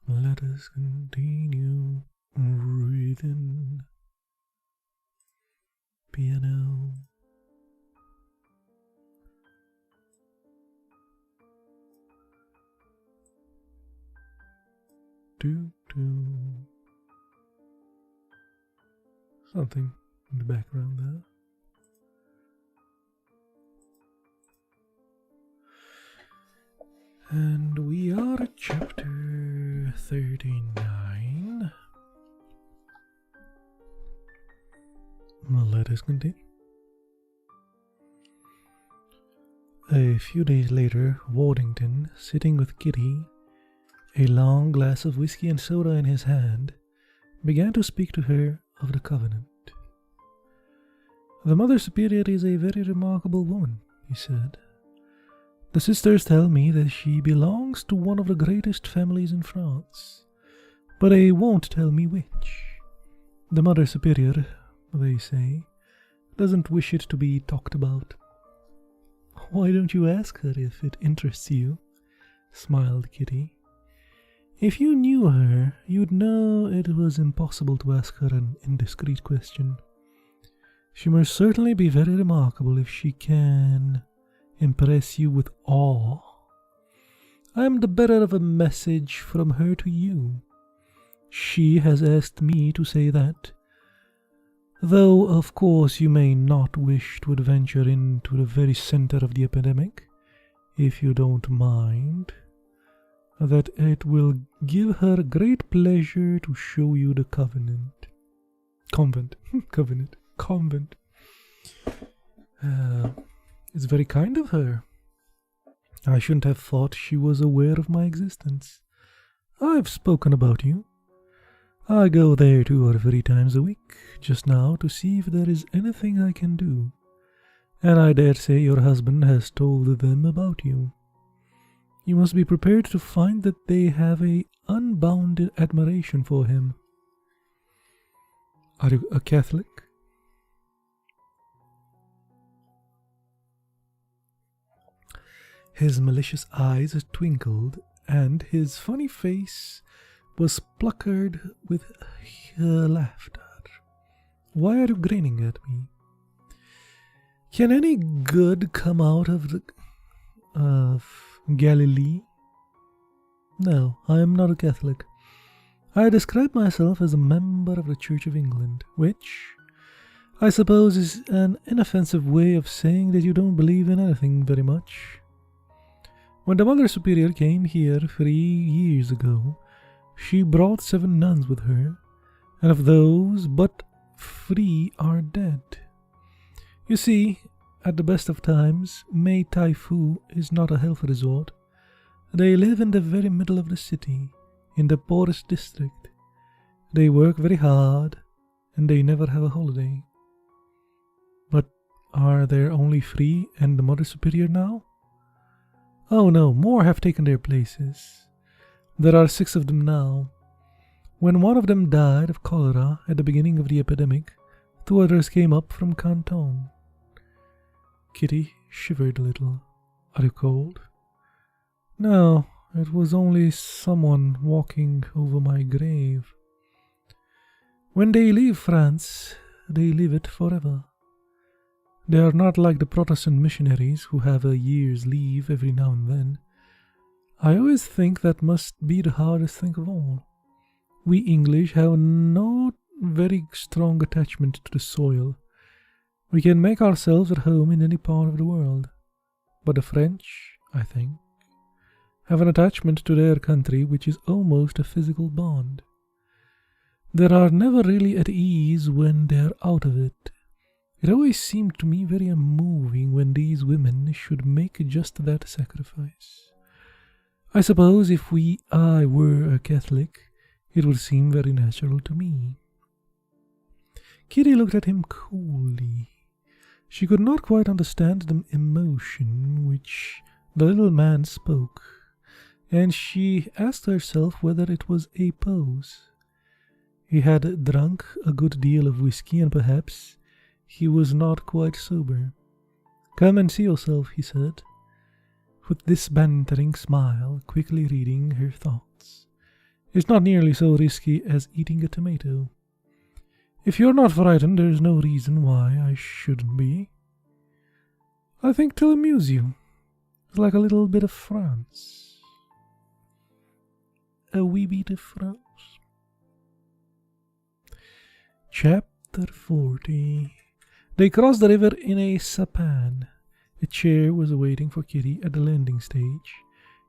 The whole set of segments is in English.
Let us continue breathing. Piano. Do. Something in the background there. And we are at chapter 39. Well, let us continue. A few days later, Waddington, sitting with Kitty, a long glass of whiskey and soda in his hand, began to speak to her of the Covenant. "The Mother Superior is a very remarkable woman," he said. "The sisters tell me that she belongs to one of the greatest families in France, but they won't tell me which. The Mother Superior, they say, doesn't wish it to be talked about." "Why don't you ask her if it interests you?" smiled Kitty. "If you knew her, you'd know it was impossible to ask her an indiscreet question. She must certainly be very remarkable if she can impress you with awe. I am the bearer of a message from her to you. She has asked me to say that, though of course you may not wish to adventure into the very center of the epidemic, if you don't mind, that it will give her great pleasure to show you the convent. It's very kind of her. I shouldn't have thought she was aware of my existence. I've spoken about you. I go there 2 or 3 times a week, just now, to see if there is anything I can do, and I dare say your husband has told them about you. You must be prepared to find that they have an unbounded admiration for him." "Are you a Catholic?" His malicious eyes twinkled, and his funny face was puckered with laughter. "Why are you grinning at me? Can any good come out of the..." of Galilee? No, I am not a Catholic. I describe myself as a member of the Church of England, which I suppose is an inoffensive way of saying that you don't believe in anything very much. When the Mother Superior came here 3 years ago, she brought 7 nuns with her, and of those, but 3 are dead. You see, at the best of times, Mai Tai Fu is not a health resort. They live in the very middle of the city, in the poorest district. They work very hard, and they never have a holiday. But are there only 3 and the Mother Superior now? Oh no, more have taken their places. There are 6 of them now. When one of them died of cholera at the beginning of the epidemic, 2 others came up from Canton. Kitty shivered a little. Are you cold? No, it was only someone walking over my grave. When they leave France, they leave it forever. They are not like the Protestant missionaries who have a year's leave every now and then. I always think that must be the hardest thing of all. We English have no very strong attachment to the soil. We can make ourselves at home in any part of the world. But the French, I think, have an attachment to their country which is almost a physical bond. They are never really at ease when they are out of it. It always seemed to me very unmoving when these women should make just that sacrifice. I suppose if I were a Catholic, it would seem very natural to me. Kitty looked at him coolly. She could not quite understand the emotion which the little man spoke, and she asked herself whether it was a pose. He had drunk a good deal of whiskey, and perhaps he was not quite sober. "Come and see yourself," he said, with this bantering smile, quickly reading her thoughts. "It's not nearly so risky as eating a tomato. If you're not frightened, there's no reason why I shouldn't be. I think to amuse you. It's like a little bit of France. A wee bit of France." Chapter 40. They crossed the river in a sampan. A chair was waiting for Kitty at the landing stage,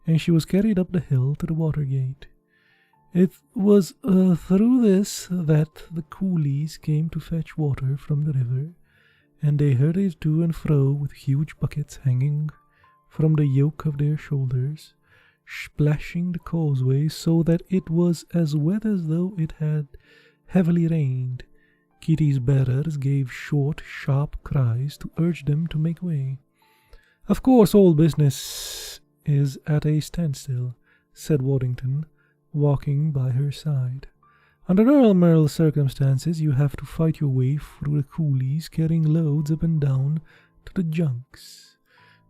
and she was carried up the hill to the water gate. It was through this that the coolies came to fetch water from the river, and they hurried to and fro with huge buckets hanging from the yoke of their shoulders, splashing the causeway so that it was as wet as though it had heavily rained. Kitty's bearers gave short, sharp cries to urge them to make way. "Of course all business is at a standstill," said Waddington, walking by her side. "Under normal circumstances you have to fight your way through the coolies carrying loads up and down to the junks."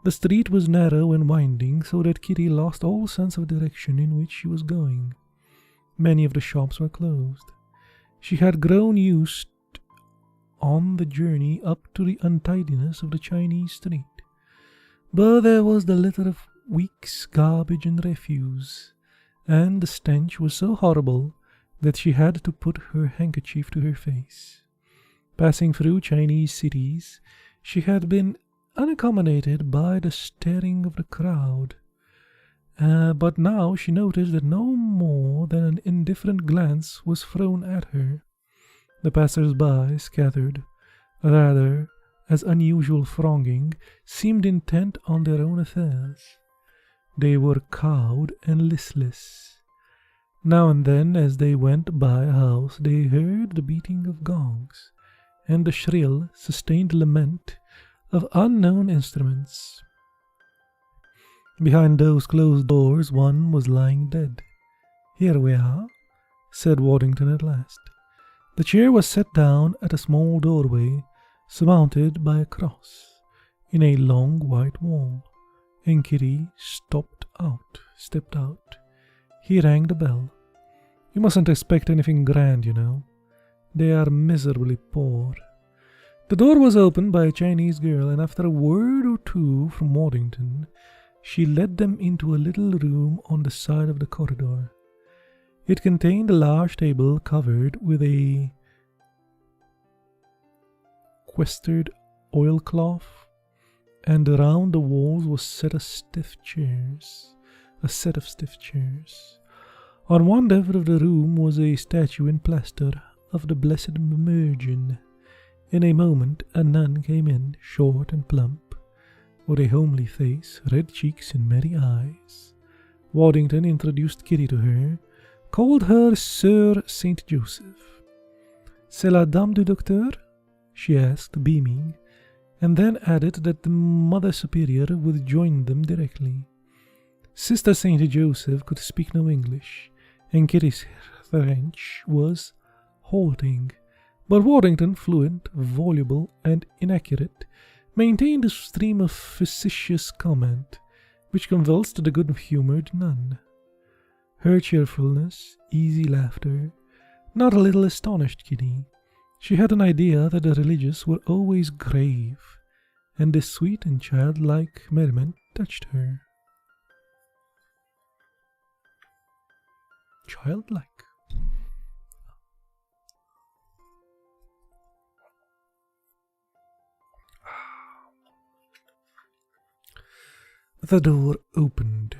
The street was narrow and winding, so that Kitty lost all sense of direction in which she was going. Many of the shops were closed. She had grown used on the journey up to the untidiness of the Chinese street. But there was the litter of weeks' garbage and refuse, and the stench was so horrible that she had to put her handkerchief to her face. Passing through Chinese cities, she had been unaccommodated by the staring of the crowd, but now she noticed that no more than an indifferent glance was thrown at her. The passers-by, scattered, rather as unusual thronging, seemed intent on their own affairs. They were cowed and listless. Now and then, as they went by a house, they heard the beating of gongs and the shrill, sustained lament of unknown instruments. Behind those closed doors one was lying dead. "Here we are," said Waddington at last. The chair was set down at a small doorway, surmounted by a cross, in a long white wall, and Kitty stepped out. He rang the bell. "You mustn't expect anything grand, you know. They are miserably poor." The door was opened by a Chinese girl, and after a word or two from Waddington, she led them into a little room on the side of the corridor. It contained a large table covered with a quested oilcloth, and around the walls was set a set of stiff chairs. On one end of the room was a statue in plaster of the Blessed Virgin. In a moment a nun came in, short and plump, with a homely face, red cheeks, and merry eyes. Waddington introduced Kitty to her, called her Sir Saint Joseph. "C'est la dame du docteur?" she asked, beaming, and then added that the Mother Superior would join them directly. Sister Saint Joseph could speak no English, and Kitty's French was halting, but Waddington, fluent, voluble, and inaccurate, maintained a stream of facetious comment, which convulsed the good-humoured nun. Her cheerfulness, easy laughter, not a little astonished Kitty. She had an idea that the religious were always grave, and this sweet and childlike merriment touched her. Childlike. The door opened.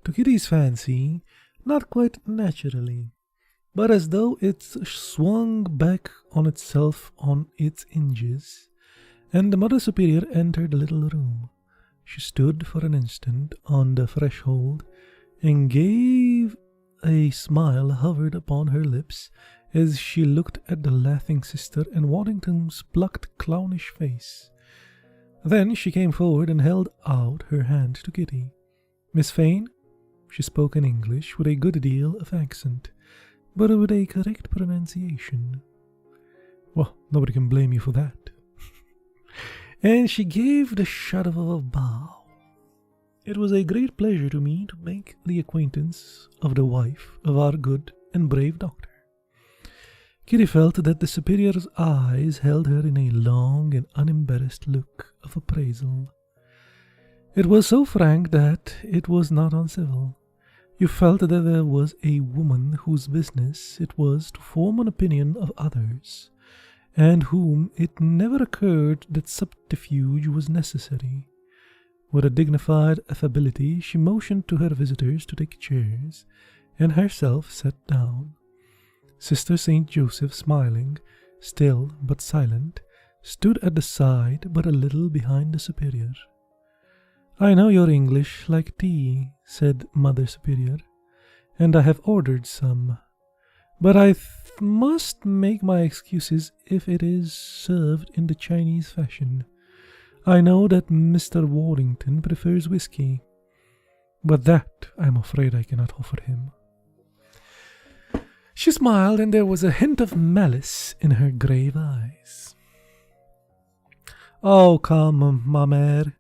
To Kitty's fancy, not quite naturally, but as though it swung back on itself on its hinges, and the Mother Superior entered the little room. She stood for an instant on the threshold, and gave a smile hovered upon her lips as she looked at the laughing sister and Waddington's plucked clownish face. Then she came forward and held out her hand to Kitty. "Miss Fane?" She spoke in English with a good deal of accent, but with a correct pronunciation. Well, nobody can blame you for that. And she gave the shadow of a bow. It was a great pleasure to me to make the acquaintance of the wife of our good and brave doctor. Kitty felt that the Superior's eyes held her in a long and unembarrassed look of appraisal. It was so frank that it was not uncivil. You felt that there was a woman whose business it was to form an opinion of others, and whom it never occurred that subterfuge was necessary. With a dignified affability, she motioned to her visitors to take chairs, and herself sat down. Sister Saint Joseph, smiling, still but silent, stood at the side but a little behind the Superior. "I know your English like tea," said Mother Superior, "and I have ordered some. But I must make my excuses if it is served in the Chinese fashion. I know that Mr. Waddington prefers whiskey, but that I am afraid I cannot offer him." She smiled, and there was a hint of malice in her grave eyes. "Oh, come, ma mère,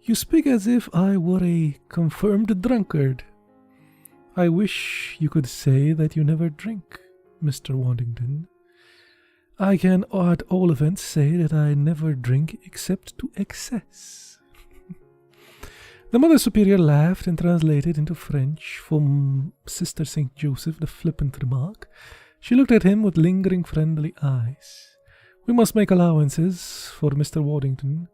you speak as if I were a confirmed drunkard. I wish you could say that you never drink, Mr. Waddington. I can at all events say that I never drink except to excess." The Mother Superior laughed and translated into French for Sister Saint Joseph the flippant remark. She looked at him with lingering friendly eyes. "We must make allowances for Mr. Waddington,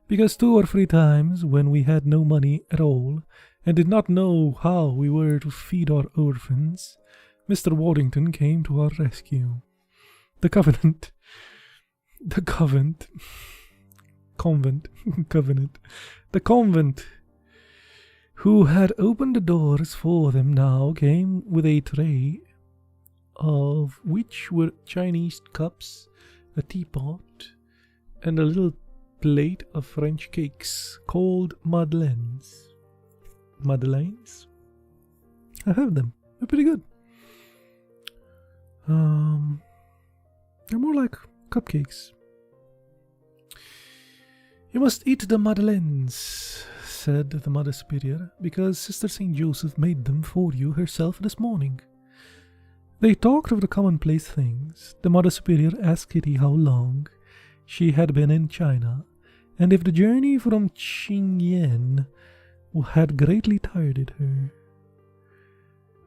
because 2 or 3 times when we had no money at all and did not know how we were to feed our orphans, Mr. Waddington came to our rescue. The convent, who had opened the doors for them now came with a tray, of which were Chinese cups, a teapot, and a little plate of French cakes called madeleines. Madeleines? I have them. They're pretty good. They're more like cupcakes. "You must eat the madeleines," said the Mother Superior, "because Sister Saint Joseph made them for you herself this morning." They talked of the commonplace things. The Mother Superior asked Kitty how long she had been in China, and if the journey from Qingyan had greatly tired her.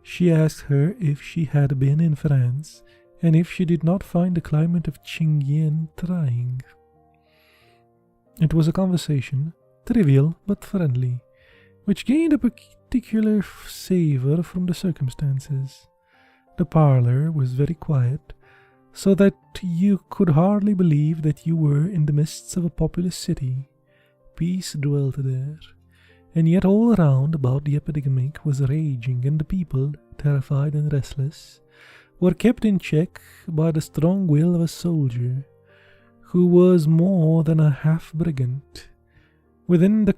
She asked her if she had been in France, and if she did not find the climate of Qingyan trying. It was a conversation, trivial but friendly, which gained a particular savour from the circumstances. The parlour was very quiet, so that you could hardly believe that you were in the midst of a populous city. Peace dwelt there, and yet all around about the epidemic was raging, and the people, terrified and restless, were kept in check by the strong will of a soldier, who was more than a half-brigand. Within the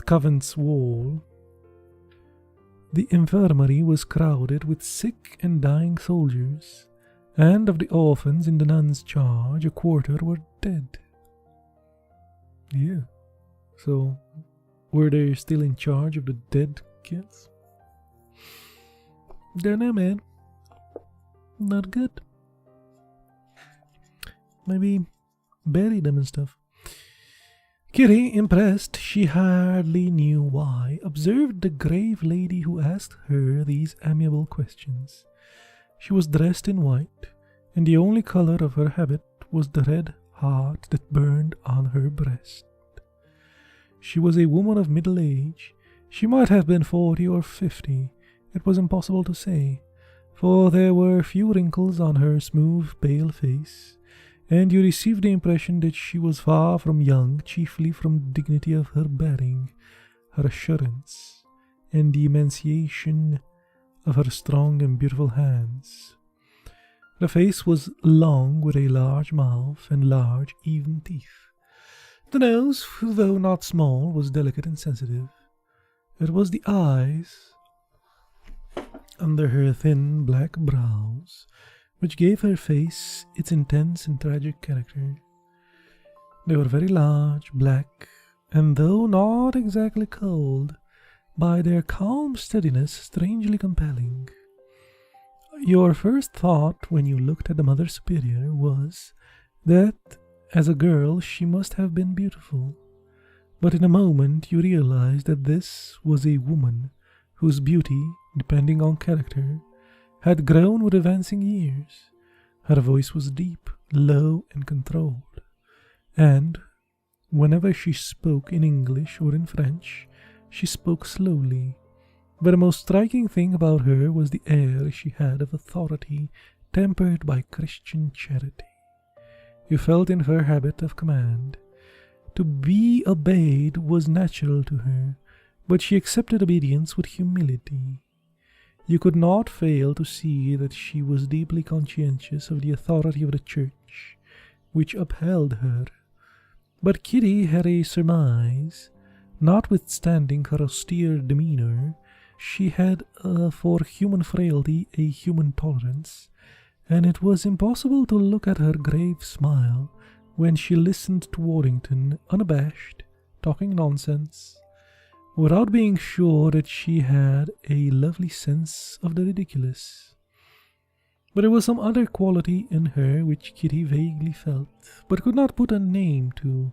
convent's wall, the infirmary was crowded with sick and dying soldiers, and of the orphans in the nuns' charge, a quarter were dead. Yeah, so were they still in charge of the dead kids? Don't know, man. Not good. Maybe bury them and stuff. Kitty, impressed, she hardly knew why, observed the grave lady who asked her these amiable questions. She was dressed in white, and the only colour of her habit was the red heart that burned on her breast. She was a woman of middle age. She might have been 40 or 50. It was impossible to say, for there were few wrinkles on her smooth, pale face, and you received the impression that she was far from young, chiefly from the dignity of her bearing, her assurance, and the emaciation of her strong and beautiful hands. The face was long, with a large mouth and large, even teeth. The nose, though not small, was delicate and sensitive. It was the eyes, under her thin black brows, which gave her face its intense and tragic character. They were very large, black, and though not exactly cold, by their calm steadiness strangely compelling. Your first thought when you looked at the Mother Superior was that as a girl she must have been beautiful, but in a moment you realized that this was a woman whose beauty, depending on character, had grown with advancing years. Her voice was deep, low, and controlled, and whenever she spoke in English or in French, she spoke slowly. But the most striking thing about her was the air she had of authority tempered by Christian charity. You felt in her habit of command. To be obeyed was natural to her, but she accepted obedience with humility. You could not fail to see that she was deeply conscientious of the authority of the Church, which upheld her. But Kitty had a surmise. Notwithstanding her austere demeanour, she had for human frailty a human tolerance, and it was impossible to look at her grave smile when she listened to Waddington, unabashed, talking nonsense, without being sure that she had a lovely sense of the ridiculous. But there was some other quality in her which Kitty vaguely felt, but could not put a name to.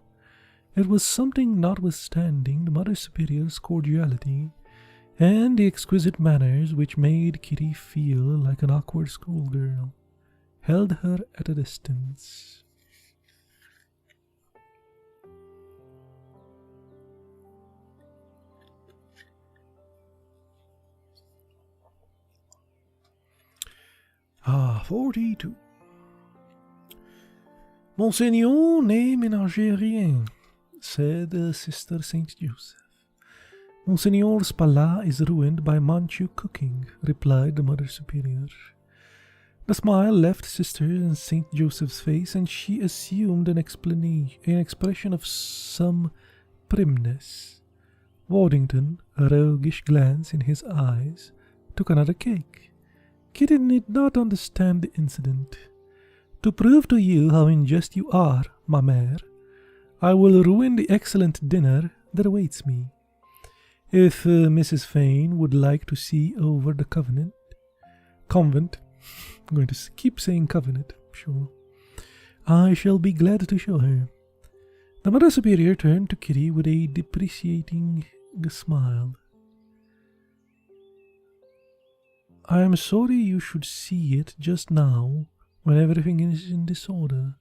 It was something notwithstanding the Mother Superior's cordiality, and the exquisite manners which made Kitty feel like an awkward schoolgirl, held her at a distance. Ah, 42. Monseigneur n'est ménager rien, said Sister St. Joseph. Monseigneur's palais is ruined by Manchu cooking, replied the Mother Superior. The smile left Sister St. Joseph's face, and she assumed an expression of some primness. Waddington, a roguish glance in his eyes, took another cake. Kitty did not understand the incident. To prove to you how unjust you are, ma mère, I will ruin the excellent dinner that awaits me. If Mrs. Fane would like to see over the convent, I'm going to keep saying covenant, sure, I shall be glad to show her. The Mother Superior turned to Kitty with a deprecating smiled. I am sorry you should see it just now, when everything is in disorder.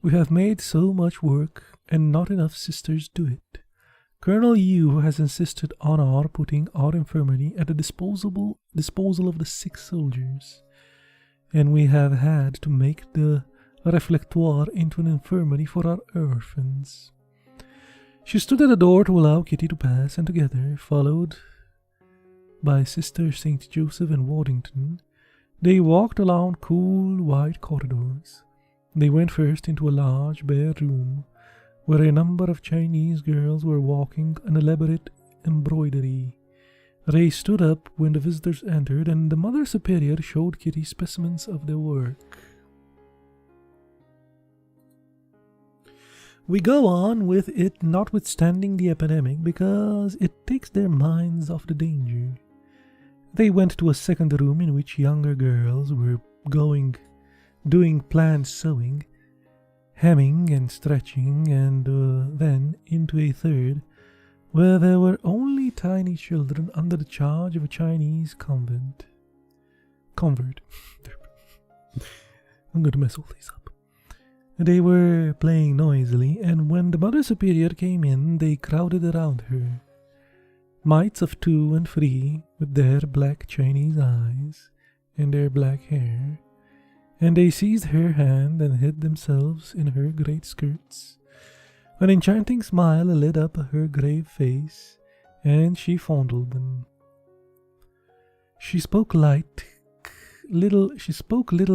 We have made so much work, and not enough sisters do it. Colonel Yu has insisted on our putting our infirmary at the disposal of the sick soldiers, and we have had to make the reflectoire into an infirmary for our orphans. She stood at the door to allow Kitty to pass, and together, followed by Sister St. Joseph and Waddington, they walked along cool, wide corridors. They went first into a large, bare room, where a number of Chinese girls were walking an elaborate embroidery. They stood up when the visitors entered, and the Mother Superior showed Kitty specimens of their work. We go on with it notwithstanding the epidemic, because it takes their minds off the danger. They went to a second room in which younger girls were doing planned sewing, hemming and stretching, and then into a third, where there were only tiny children under the charge of a Chinese convert. I'm going to mess all these up. They were playing noisily, and when the Mother Superior came in, they crowded around her. Mites of 2 and 3, with their black Chinese eyes and their black hair, and they seized her hand and hid themselves in her great skirts. An enchanting smile lit up her grave face, and she fondled them. She spoke little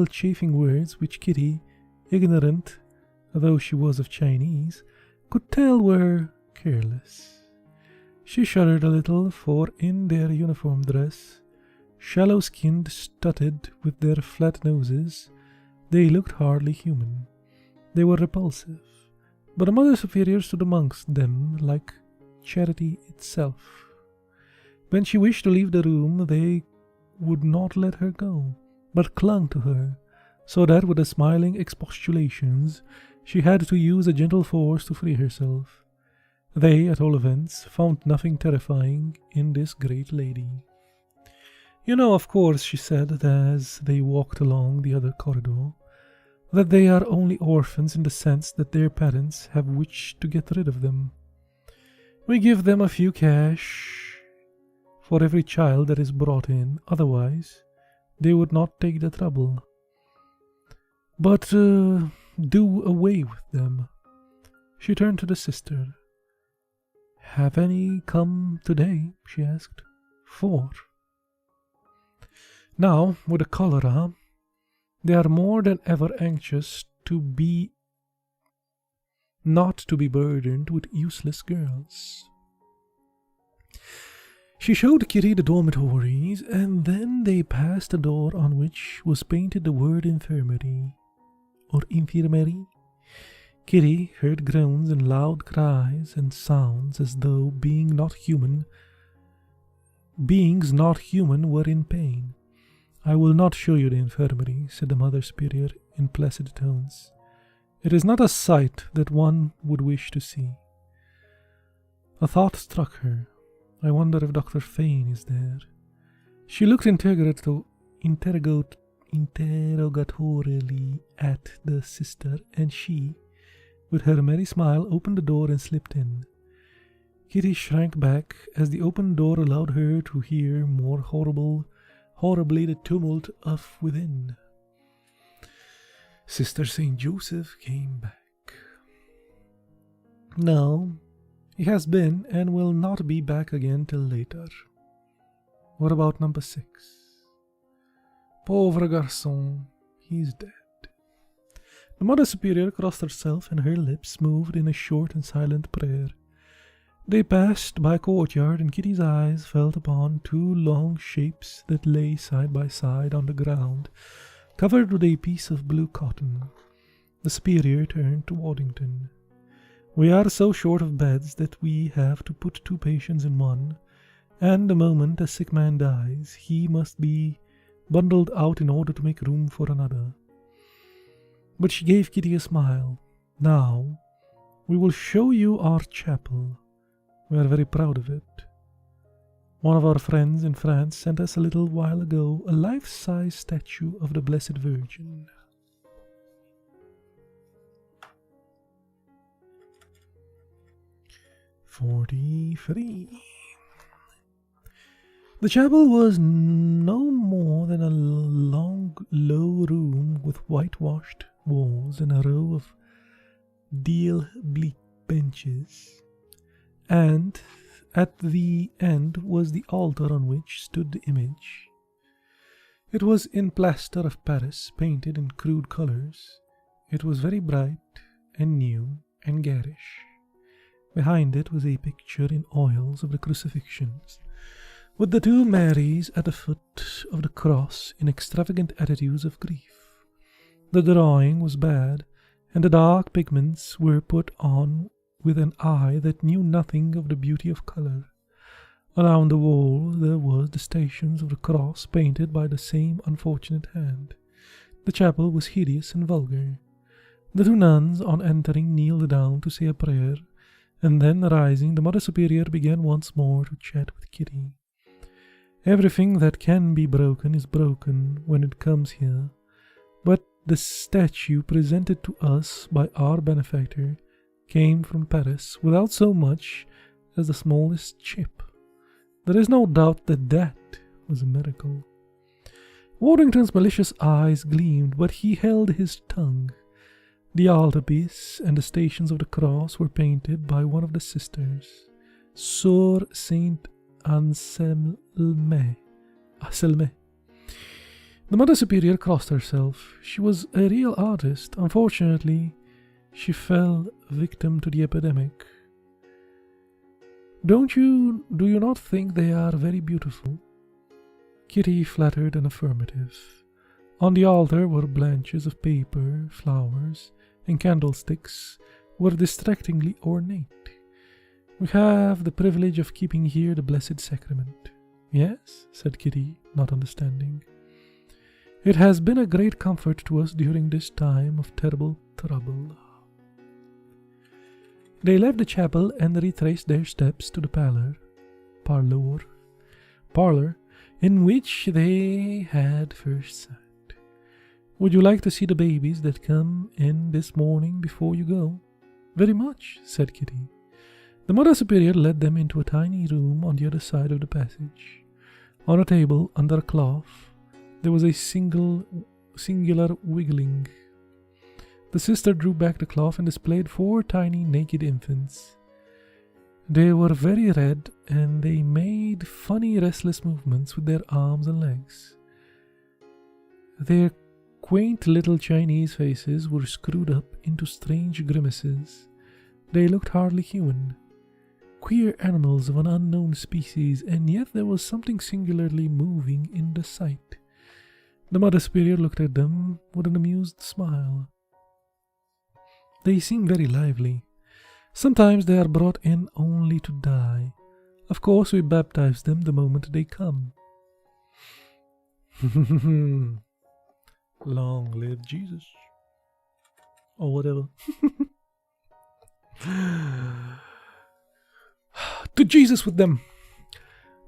chaffing words which Kitty, ignorant though she was of Chinese, could tell were careless. She shuddered a little, for in their uniform dress, shallow-skinned, studded with their flat noses, they looked hardly human. They were repulsive, but the Mother Superior stood amongst them like charity itself. When she wished to leave the room, they would not let her go, but clung to her, so that with the smiling expostulations she had to use a gentle force to free herself. They, at all events, found nothing terrifying in this great lady. You know, of course, she said as they walked along the other corridor, that they are only orphans in the sense that their parents have wished to get rid of them. We give them a few cash for every child that is brought in, otherwise they would not take the trouble. But do away with them. She turned to the sister. Have any come today? She asked. 4. Now, with the cholera, they are more than ever anxious not to be burdened with useless girls. She showed Kitty the dormitories, and then they passed a door on which was painted the word infirmary. Or infirmary. Kitty heard groans and loud cries and sounds as though beings not human were in pain. I will not show you the infirmary, said the Mother Superior in placid tones. It is not a sight that one would wish to see. A thought struck her. I wonder if Dr. Fane is there. She looked interrogatorily at the sister, and she, with her merry smile, opened the door and slipped in. Kitty shrank back as the open door allowed her to hear more horribly the tumult of within. Sister St. Joseph came back. No, he has been and will not be back again till later. What about number 6? Pauvre garçon, he's dead. The Mother Superior crossed herself, and her lips moved in a short and silent prayer. They passed by a courtyard, and Kitty's eyes fell upon 2 long shapes that lay side by side on the ground, covered with a piece of blue cotton. The Superior turned to Waddington. We are so short of beds that we have to put 2 patients in one, and the moment a sick man dies, he must be bundled out in order to make room for another. But she gave Kitty a smile. Now, we will show you our chapel. We are very proud of it. One of our friends in France sent us a little while ago a life-size statue of the Blessed Virgin. "43. The chapel was no more than a long, low room with whitewashed walls and a row of deal bleak benches, and at the end was the altar on which stood the image. It was in plaster of Paris, painted in crude colors. It was very bright and new and garish. Behind it was a picture in oils of the crucifixions, with the two Marys at the foot of the cross in extravagant attitudes of grief. The drawing was bad, and the dark pigments were put on with an eye that knew nothing of the beauty of colour. Around the wall there was the Stations of the Cross painted by the same unfortunate hand. The chapel was hideous and vulgar. The two nuns, on entering, kneeled down to say a prayer, and then, rising, the Mother Superior began once more to chat with Kitty. Everything that can be broken is broken when it comes here, but the statue presented to us by our benefactor came from Paris without so much as the smallest chip. There is no doubt that that was a miracle." Waddington's malicious eyes gleamed, but he held his tongue. The altarpiece and the Stations of the Cross were painted by one of the sisters, Sœur Saint Anselme. The Mother Superior crossed herself. She was a real artist. Unfortunately, she fell victim to the epidemic. Do you not think they are very beautiful?" Kitty flattered an affirmative. On the altar were branches of paper, flowers, and candlesticks were distractingly ornate. "We have the privilege of keeping here the Blessed Sacrament." "Yes," said Kitty, not understanding. "It has been a great comfort to us during this time of terrible trouble." They left the chapel and retraced their steps to the parlour, in which they had first sat. "Would you like to see the babies that come in this morning before you go?" "Very much," said Kitty. The Mother Superior led them into a tiny room on the other side of the passage. On a table under a cloth there was a singular wiggling. The sister drew back the cloth and displayed 4 tiny naked infants. They were very red, and they made funny restless movements with their arms and legs. Their quaint little Chinese faces were screwed up into strange grimaces. They looked hardly human. Queer animals of an unknown species, and yet there was something singularly moving in the sight. The Mother Superior looked at them with an amused smile. "They seem very lively. Sometimes they are brought in only to die. Of course we baptize them the moment they come." "Long live Jesus." Or whatever. "To Jesus with them!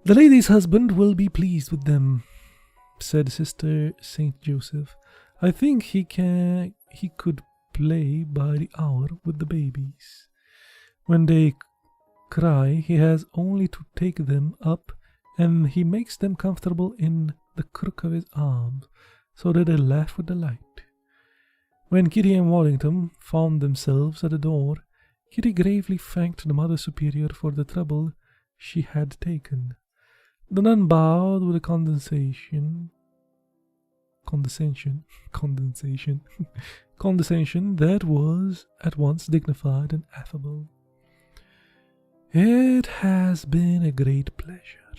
The lady's husband will be pleased with them," said Sister Saint Joseph. "I think he could play by the hour with the babies. When they cry, he has only to take them up, and he makes them comfortable in the crook of his arm, so that they laugh with delight." When Kitty and Waddington found themselves at the door, Kitty gravely thanked the Mother Superior for the trouble she had taken. The nun bowed with a condescension that was at once dignified and affable. "It has been a great pleasure.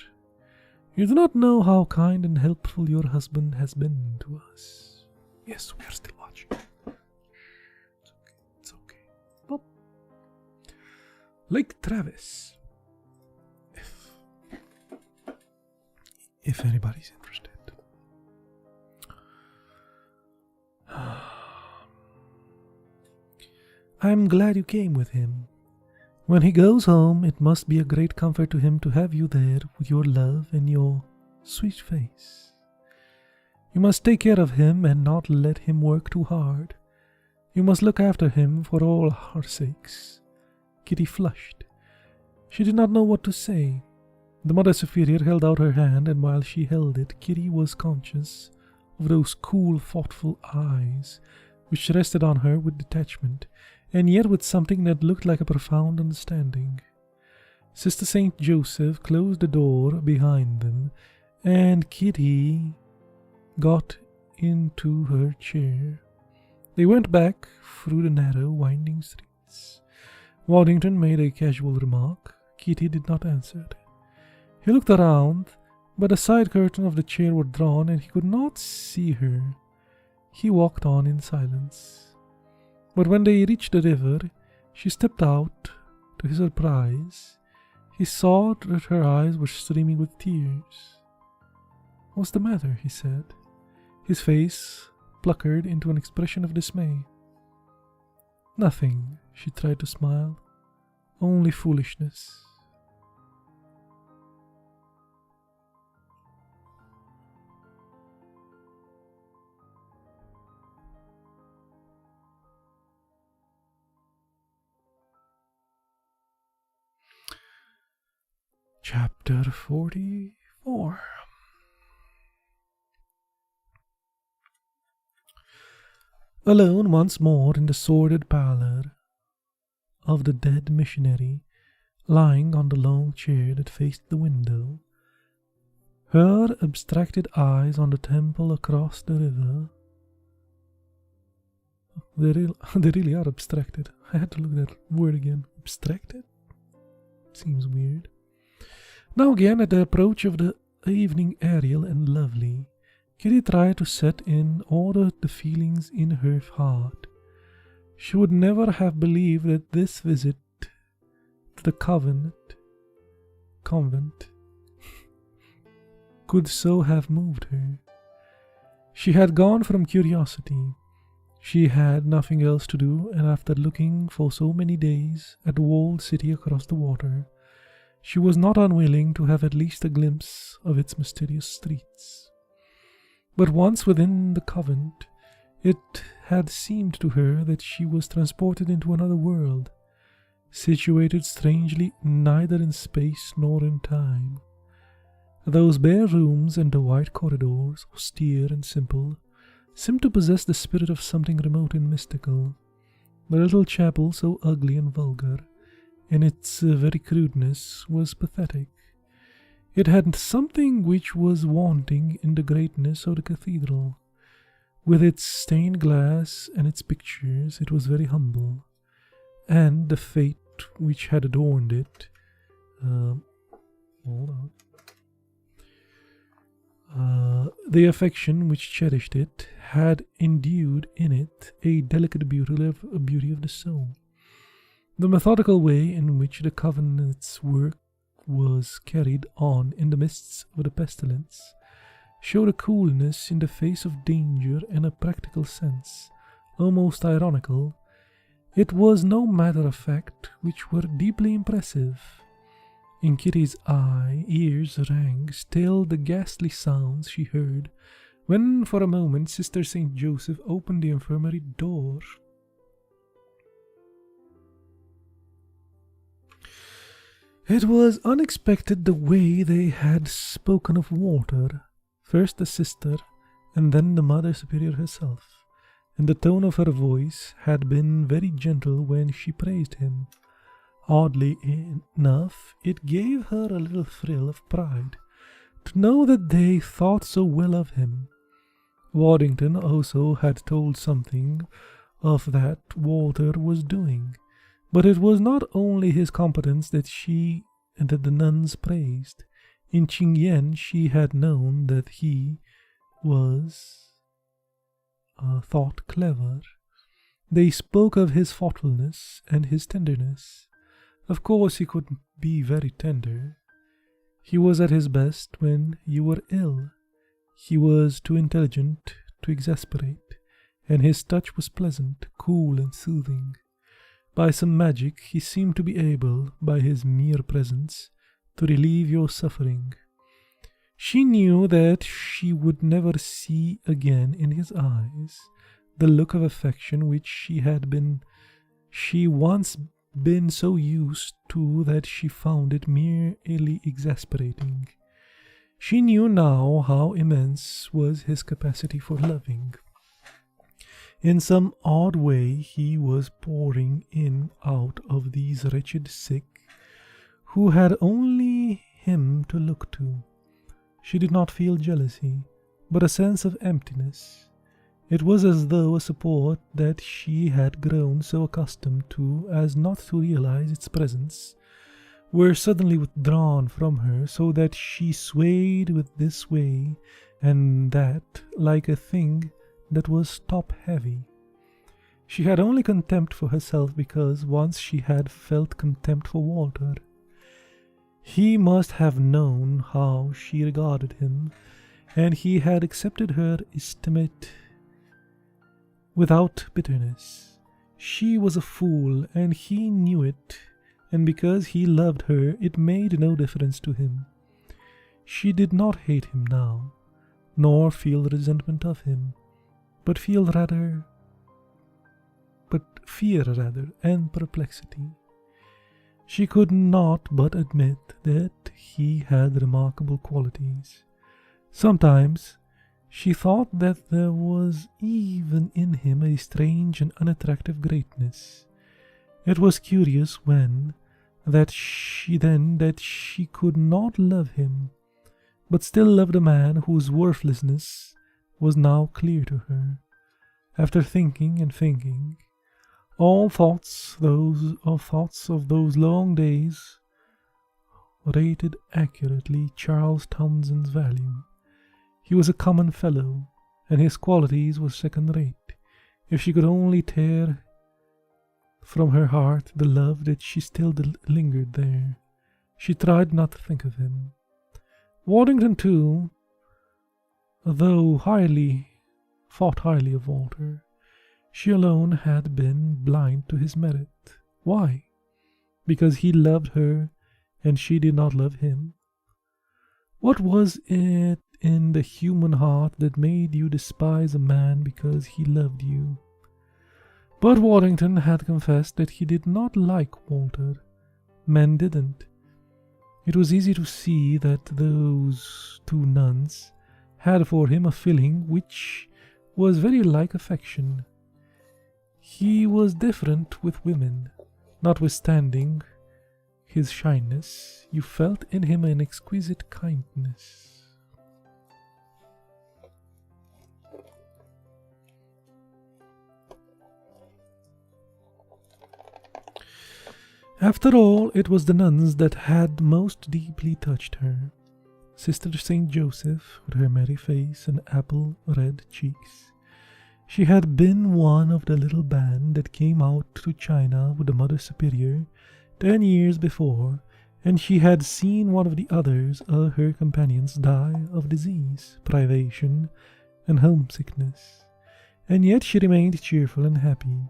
You do not know how kind and helpful your husband has been to us." "Yes, we are still watching. It's okay. Bob. Lake Travis. If anybody's interested. "I'm glad you came with him. When he goes home, it must be a great comfort to him to have you there with your love and your sweet face. You must take care of him and not let him work too hard. You must look after him for all our sakes." Kitty flushed. She did not know what to say. The Mother Superior held out her hand, and while she held it, Kitty was conscious of those cool, thoughtful eyes which rested on her with detachment, and yet with something that looked like a profound understanding. Sister St. Joseph closed the door behind them, and Kitty got into her chair. They went back through the narrow, winding streets. Waddington made a casual remark. Kitty did not answer. He looked around, but the side curtain of the chair was drawn, and he could not see her. He walked on in silence. But when they reached the river, she stepped out. To his surprise, he saw that her eyes were streaming with tears. "What's the matter?" he said. His face puckered into an expression of dismay. "Nothing," she tried to smile. "Only foolishness." Chapter 44. Alone once more in the sordid parlour of the dead missionary, lying on the long chair that faced the window, her abstracted eyes on the temple across the river. They really are abstracted. I had to look that word again. Abstracted? Seems weird. Now again, at the approach of the evening aerial and lovely, Kitty tried to set in order the feelings in her heart. She would never have believed that this visit to the convent could so have moved her. She had gone from curiosity. She had nothing else to do, and after looking for so many days at the walled city across the water, she was not unwilling to have at least a glimpse of its mysterious streets. But once within the convent, it had seemed to her that she was transported into another world, situated strangely neither in space nor in time. Those bare rooms and the wide corridors, austere and simple, seemed to possess the spirit of something remote and mystical. The little chapel, so ugly and vulgar, in its very crudeness, was pathetic. It had something which was wanting in the greatness of the cathedral. With its stained glass and its pictures, it was very humble, and the fate which had adorned it, the affection which cherished it, had endued in it a delicate beauty of the soul. The methodical way in which the convent's work was carried on in the midst of the pestilence showed a coolness in the face of danger and a practical sense, almost ironical. It was no matter of fact which were deeply impressive. In Kitty's ears rang still the ghastly sounds she heard when for a moment Sister St. Joseph opened the infirmary door. It was unexpected the way they had spoken of water, first the sister and then the Mother Superior herself, and the tone of her voice had been very gentle when she praised him. Oddly enough, it gave her a little thrill of pride to know that they thought so well of him. Waddington also had told something of that Walter was doing, but it was not only his competence that the nuns praised. In Chingyen she had known that he was thought clever. They spoke of his thoughtfulness and his tenderness. Of course he could be very tender. He was at his best when you were ill. He was too intelligent to exasperate, and his touch was pleasant, cool, and soothing. By some magic he seemed to be able, by his mere presence, to relieve your suffering. She knew that she would never see again in his eyes the look of affection which she once been so used to that she found it merely exasperating. She knew now how immense was his capacity for loving. In some odd way he was pouring in out of these wretched sick, who had only him to look to. She did not feel jealousy, but a sense of emptiness. It was as though a support that she had grown so accustomed to as not to realize its presence were suddenly withdrawn from her, so that she swayed with this way and that like a thing that was top-heavy. She had only contempt for herself because once she had felt contempt for Walter. He must have known how she regarded him, and he had accepted her estimate without bitterness. She was a fool, and he knew it, and because he loved her, it made no difference to him. She did not hate him now, nor feel resentment of him, but fear rather, and perplexity. She could not but admit that he had remarkable qualities. Sometimes she thought that there was even in him a strange and unattractive greatness. It was curious that she could not love him, but still loved a man whose worthlessness was now clear to her. After thinking and thinking, all thoughts of those long days rated accurately Charles Townsend's value. He was a common fellow, and his qualities were second-rate. If she could only tear from her heart the love that she still lingered there, she tried not to think of him. Waddington, too, though thought highly of Walter, she alone had been blind to his merit. Why? Because he loved her, and she did not love him. What was it in the human heart that made you despise a man because he loved you? But Waddington had confessed that he did not like Walter. Men didn't. It was easy to see that those two nuns had for him a feeling which was very like affection. He was different with women. Notwithstanding his shyness, you felt in him an exquisite kindness. After all, it was the nuns that had most deeply touched her. Sister St. Joseph, with her merry face and apple-red cheeks. She had been one of the little band that came out to China with the Mother Superior 10 years before, and she had seen one of the others of her companions die of disease, privation, and homesickness. And yet she remained cheerful and happy.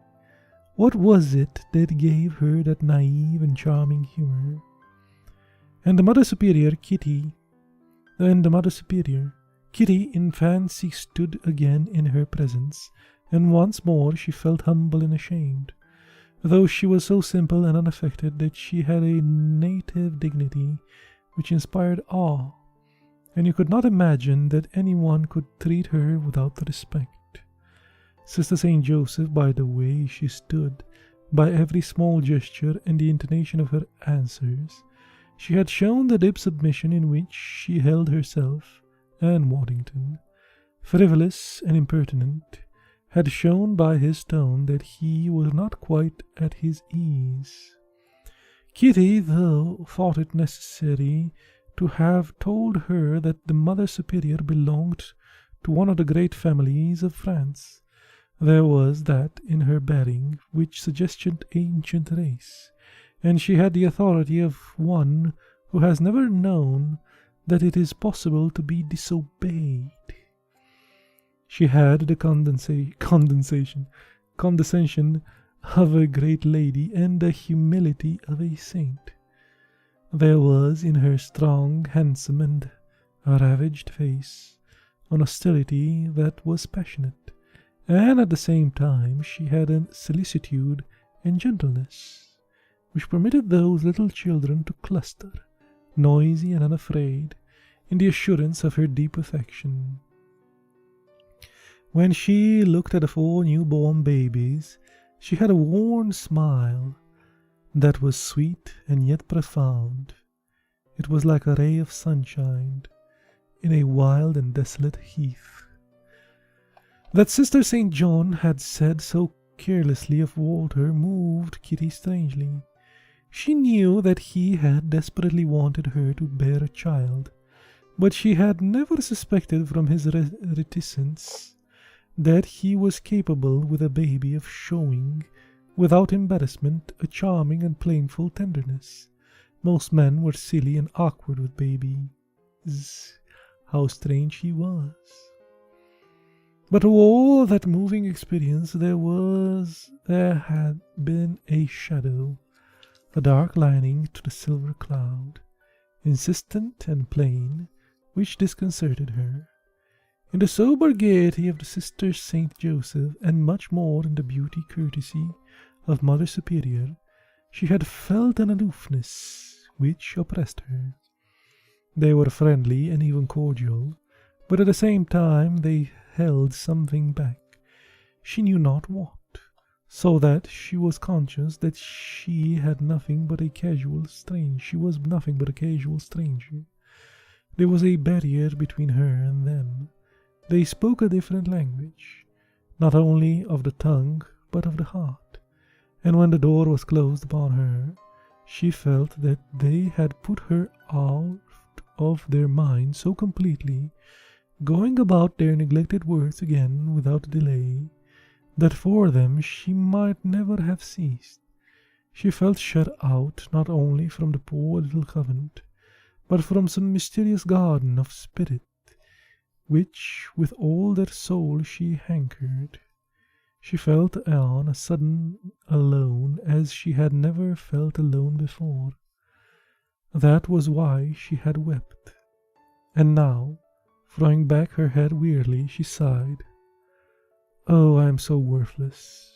What was it that gave her that naive and charming humor? And the Mother Superior, Kitty, in fancy stood again in her presence, and once more she felt humble and ashamed, though she was so simple and unaffected that she had a native dignity which inspired awe, and you could not imagine that anyone could treat her without respect. Sister St. Joseph, by the way she stood, by every small gesture and the intonation of her answers, she had shown the deep submission in which she held herself, and Waddington, frivolous and impertinent, had shown by his tone that he was not quite at his ease. Kitty, though, thought it necessary to have told her that the Mother Superior belonged to one of the great families of France. There was that in her bearing which suggested ancient race, and she had the authority of one who has never known that it is possible to be disobeyed. She had the condescension of a great lady and the humility of a saint. There was in her strong, handsome, and ravaged face an austerity that was passionate, and at the same time she had a solicitude and gentleness which permitted those little children to cluster, noisy and unafraid, in the assurance of her deep affection. When she looked at the 4 newborn babies, she had a worn smile that was sweet and yet profound. It was like a ray of sunshine in a wild and desolate heath. That Sister St. John had said so carelessly of Walter moved Kitty strangely. She knew that he had desperately wanted her to bear a child, but she had never suspected from his reticence that he was capable with a baby of showing, without embarrassment, a charming and playful tenderness. Most men were silly and awkward with babies. How strange he was! But to all that moving experience there had been a shadow, a dark lining to the silver cloud, insistent and plain, which disconcerted her. In the sober gaiety of the Sister St. Joseph, and much more in the beauty courtesy of Mother Superior, she had felt an aloofness which oppressed her. They were friendly and even cordial, but at the same time they held something back, she knew not what, so that she was conscious that she was nothing but a casual stranger. There was a barrier between her and them. They spoke a different language, not only of the tongue, but of the heart, and when the door was closed upon her, she felt that they had put her out of their mind so completely, going about their neglected works again without delay, that for them she might never have ceased. She felt shut out not only from the poor little convent, but from some mysterious garden of spirit, which with all their soul she hankered. She felt on a sudden alone as she had never felt alone before. That was why she had wept. And now, throwing back her head wearily, she sighed. "Oh, I am so worthless."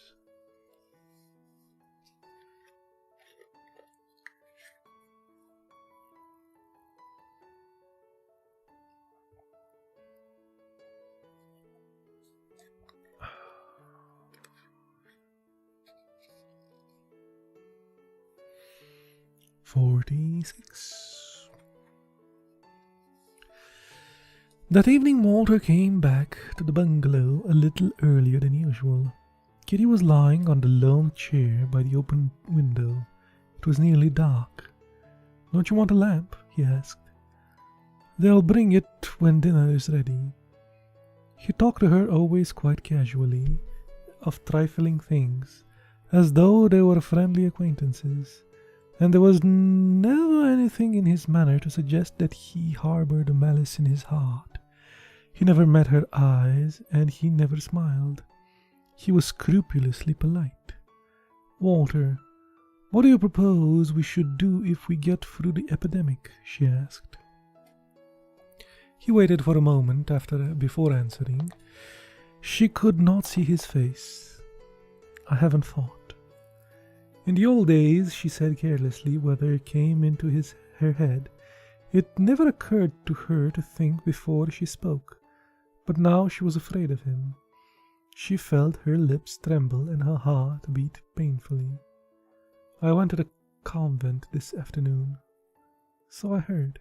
That evening Walter came back to the bungalow a little earlier than usual. Kitty was lying on the low chair by the open window. It was nearly dark. "Don't you want a lamp?" he asked. "They'll bring it when dinner is ready." He talked to her always quite casually, of trifling things, as though they were friendly acquaintances, and there was never anything in his manner to suggest that he harbored a malice in his heart. He never met her eyes, and he never smiled. He was scrupulously polite. "Walter, what do you propose we should do if we get through the epidemic?" she asked. He waited for a moment before answering. She could not see his face. "I haven't thought." In the old days, she said carelessly, whether it came into her head. It never occurred to her to think before she spoke, but now she was afraid of him. She felt her lips tremble and her heart beat painfully. "I went to the convent this afternoon." "So I heard."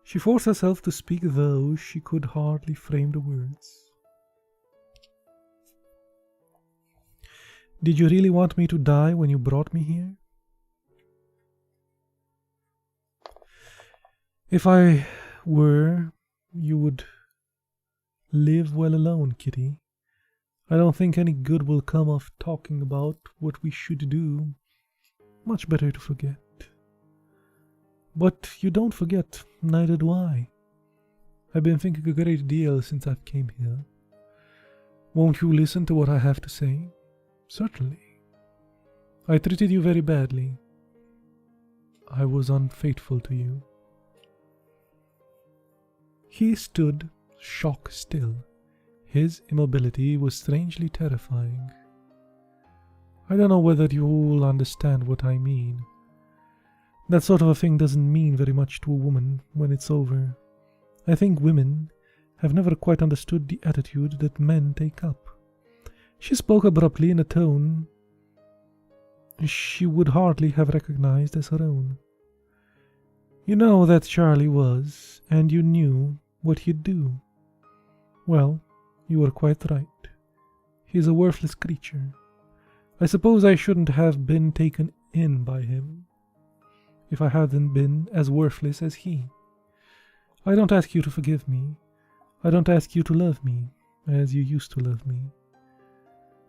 She forced herself to speak, though she could hardly frame the words. "Did you really want me to die when you brought me here?" "If I were, you would live well alone, Kitty. I don't think any good will come of talking about what we should do. Much better to forget." "But you don't forget, neither do I. I've been thinking a great deal since I came here. Won't you listen to what I have to say?" "Certainly." I treated you very badly. I was unfaithful to you. He stood shock still. His immobility was strangely terrifying. I don't know whether you'll understand what I mean. That sort of a thing doesn't mean very much to a woman when it's over. I think women have never quite understood the attitude that men take up. She spoke abruptly in a tone she would hardly have recognized as her own. You know that Charlie was, and you knew what he'd do. Well, you were quite right. He's a worthless creature. I suppose I shouldn't have been taken in by him if I hadn't been as worthless as he. I don't ask you to forgive me. I don't ask you to love me as you used to love me.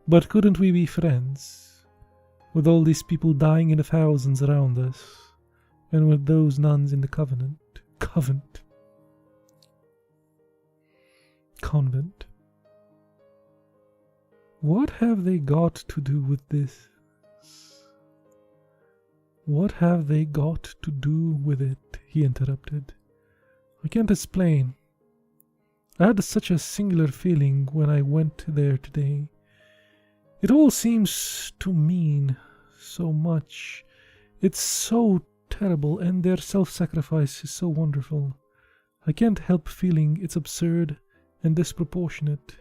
But couldn't we be friends, with all these people dying in the thousands around us, and with those nuns in the convent? What have they got to do with this? What have they got to do with it? He interrupted. I can't explain. I had such a singular feeling when I went there today. It all seems to mean so much. It's so terrible, and their self-sacrifice is so wonderful. I can't help feeling it's absurd and disproportionate,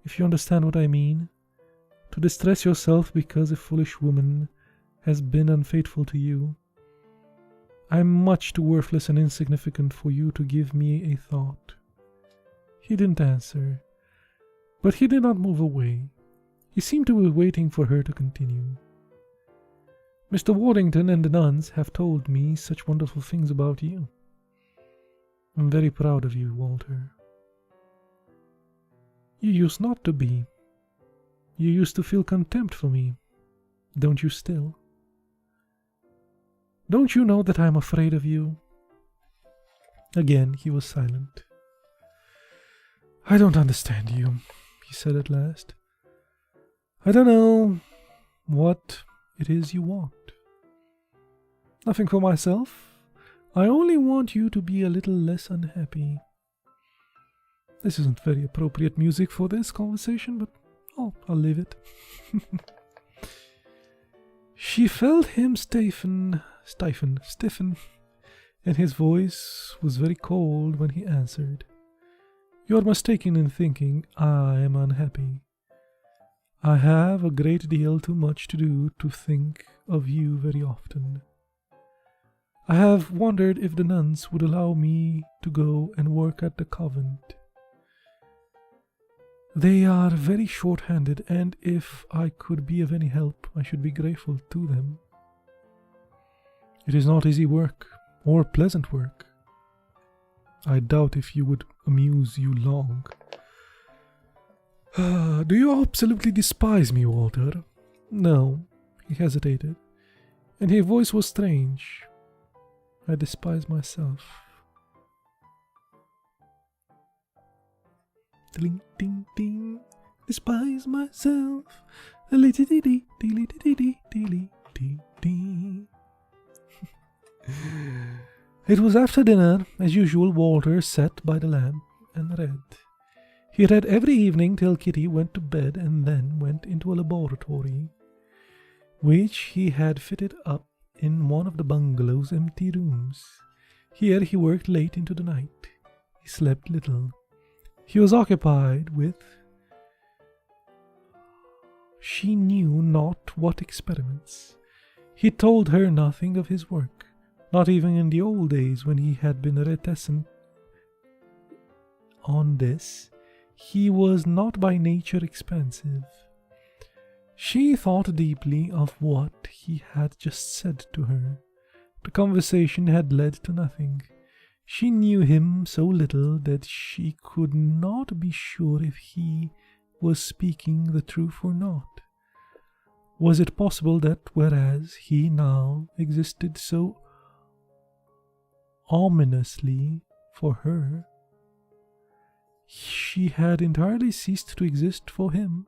if you understand what I mean. To distress yourself because a foolish woman has been unfaithful to you. I'm much too worthless and insignificant for you to give me a thought. He didn't answer, but he did not move away. He seemed to be waiting for her to continue. Mr. Waddington and the nuns have told me such wonderful things about you. I'm very proud of you, Walter. You used not to be. You used to feel contempt for me. Don't you still? Don't you know that I'm afraid of you? Again he was silent. I don't understand you, he said at last. I don't know what it is you want. Nothing for myself. I only want you to be a little less unhappy. This isn't very appropriate music for this conversation, but I'll leave it. She felt him stiffen, and his voice was very cold when he answered. You're mistaken in thinking I am unhappy. I have a great deal too much to do to think of you very often. I have wondered if the nuns would allow me to go and work at the convent. They are very short-handed, and if I could be of any help, I should be grateful to them. It is not easy work, or pleasant work. I doubt if you would amuse you long. Do you absolutely despise me, Walter? No, he hesitated, and his voice was strange. I despise myself. Ding, ding, ding. Despise myself. It was after dinner. As usual, Walter sat by the lamp and read. He read every evening till Kitty went to bed, and then went into a laboratory, which he had fitted up in one of the bungalow's empty rooms. Here he worked late into the night. He slept little. He was occupied with she knew not what experiments. He told her nothing of his work, not even in the old days when he had been reticent on this. He was not by nature expansive. She thought deeply of what he had just said to her. The conversation had led to nothing. She knew him so little that she could not be sure if he was speaking the truth or not. Was it possible that whereas he now existed so ominously for her, she had entirely ceased to exist for him?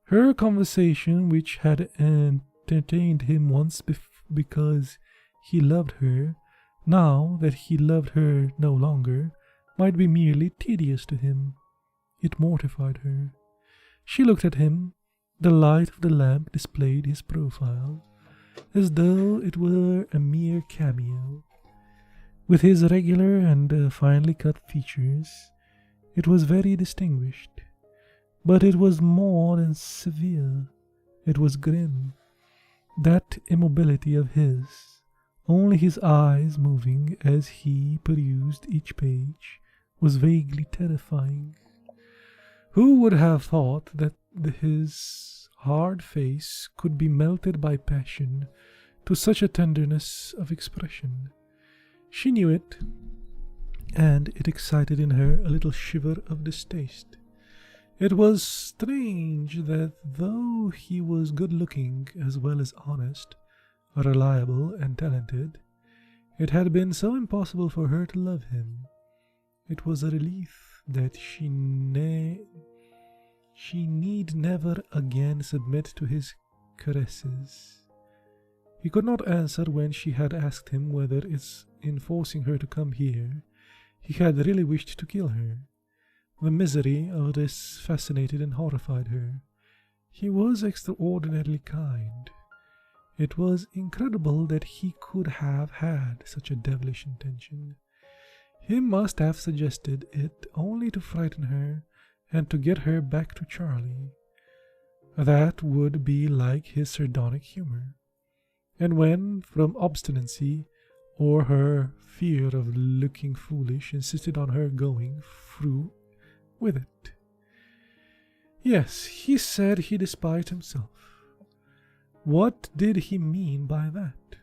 Her conversation, which had entertained him once because he loved her, now that he loved her no longer, might be merely tedious to him. It mortified her. She looked at him. The light of the lamp displayed his profile, as though it were a mere cameo. With his regular and finely cut features, it was very distinguished. But it was more than severe. It was grim. That immobility of his, only his eyes moving as he perused each page, was vaguely terrifying. Who would have thought that his hard face could be melted by passion to such a tenderness of expression? She knew it, and it excited in her a little shiver of distaste. It was strange that though he was good-looking as well as honest, reliable and talented, it had been so impossible for her to love him. It was a relief that she need never again submit to his caresses. He could not answer when she had asked him whether in forcing her to come here, he had really wished to kill her. The misery of this fascinated and horrified her. He was extraordinarily kind. It was incredible that he could have had such a devilish intention. He must have suggested it only to frighten her and to get her back to Charlie. That would be like his sardonic humor. And when, from obstinacy or her fear of looking foolish, insisted on her going through with it. Yes, he said he despised himself. What did he mean by that?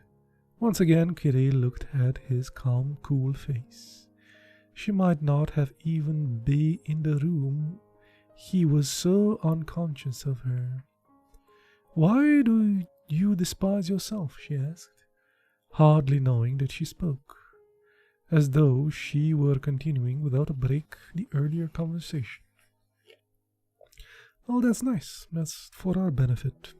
Once again Kitty looked at his calm, cool face. She might not have even been in the room. He was so unconscious of her. "Why do you despise yourself?" she asked, hardly knowing that she spoke, as though she were continuing without a break the earlier conversation. "Oh, that's nice. That's for our benefit."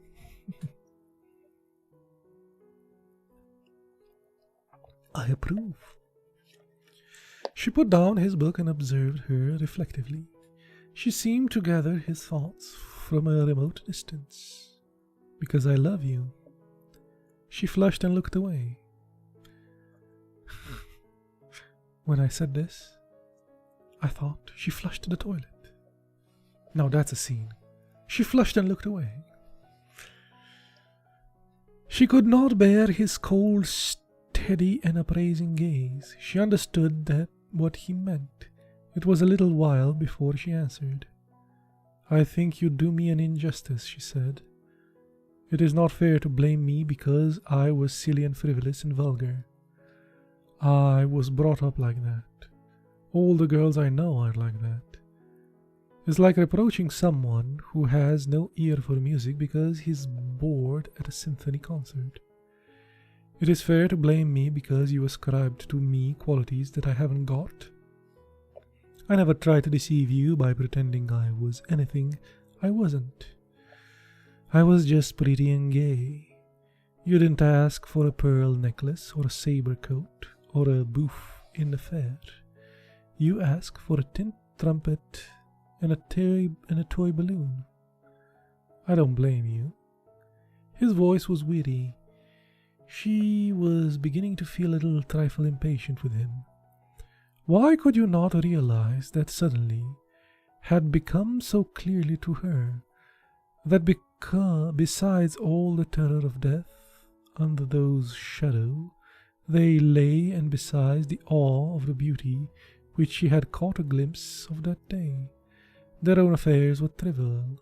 "I approve." She put down his book and observed her reflectively. She seemed to gather his thoughts from a remote distance. "Because I love you." She flushed and looked away. When I said this, I thought she flushed to the toilet. Now that's a scene. She flushed and looked away. She could not bear his cold, steady and appraising gaze. She understood that what he meant. It was a little while before she answered. "I think you do me an injustice," she said. "It is not fair to blame me because I was silly and frivolous and vulgar. I was brought up like that. All the girls I know are like that. It's like reproaching someone who has no ear for music because he's bored at a symphony concert. It is fair to blame me because you ascribed to me qualities that I haven't got. I never tried to deceive you by pretending I was anything I wasn't. I was just pretty and gay. You didn't ask for a pearl necklace or a saber coat or a booth in the fair. You asked for a tin trumpet and a toy balloon. I don't blame you." His voice was weary. She was beginning to feel a little trifle impatient with him. Why could you not realize that suddenly had become so clearly to her that besides all the terror of death under those shadows they lay, and besides the awe of the beauty which she had caught a glimpse of that day, their own affairs were trivial?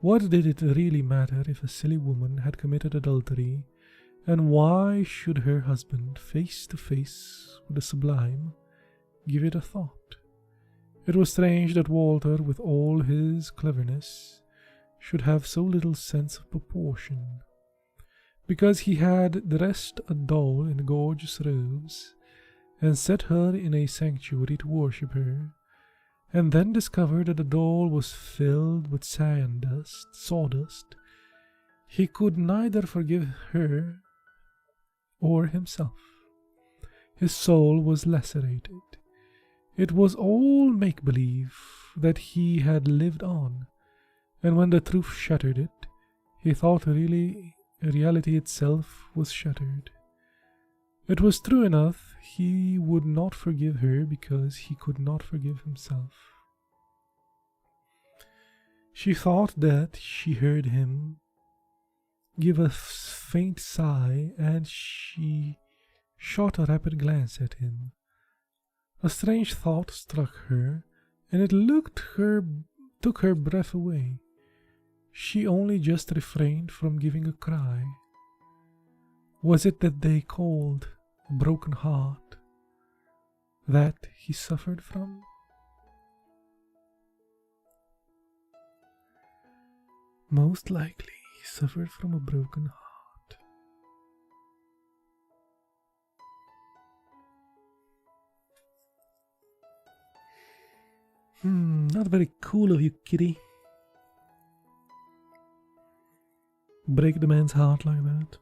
What did it really matter if a silly woman had committed adultery, and why should her husband, face to face with the sublime, give it a thought? It was strange that Walter, with all his cleverness, should have so little sense of proportion. Because he had dressed a doll in gorgeous robes, and set her in a sanctuary to worship her, and then discovered that the doll was filled with sawdust, He could neither forgive her or himself. His soul was lacerated. It was all make-believe that he had lived on, and when the truth shattered it, he thought reality itself was shattered. It was true enough, he would not forgive her because he could not forgive himself. She thought that she heard him give a faint sigh, and she shot a rapid glance at him. A strange thought struck her, and it took her breath away. She only just refrained from giving a cry. Was it that they called a broken heart that he suffered from? Most likely he suffered from a broken heart. Not very cool of you, kitty. Break the man's heart like that.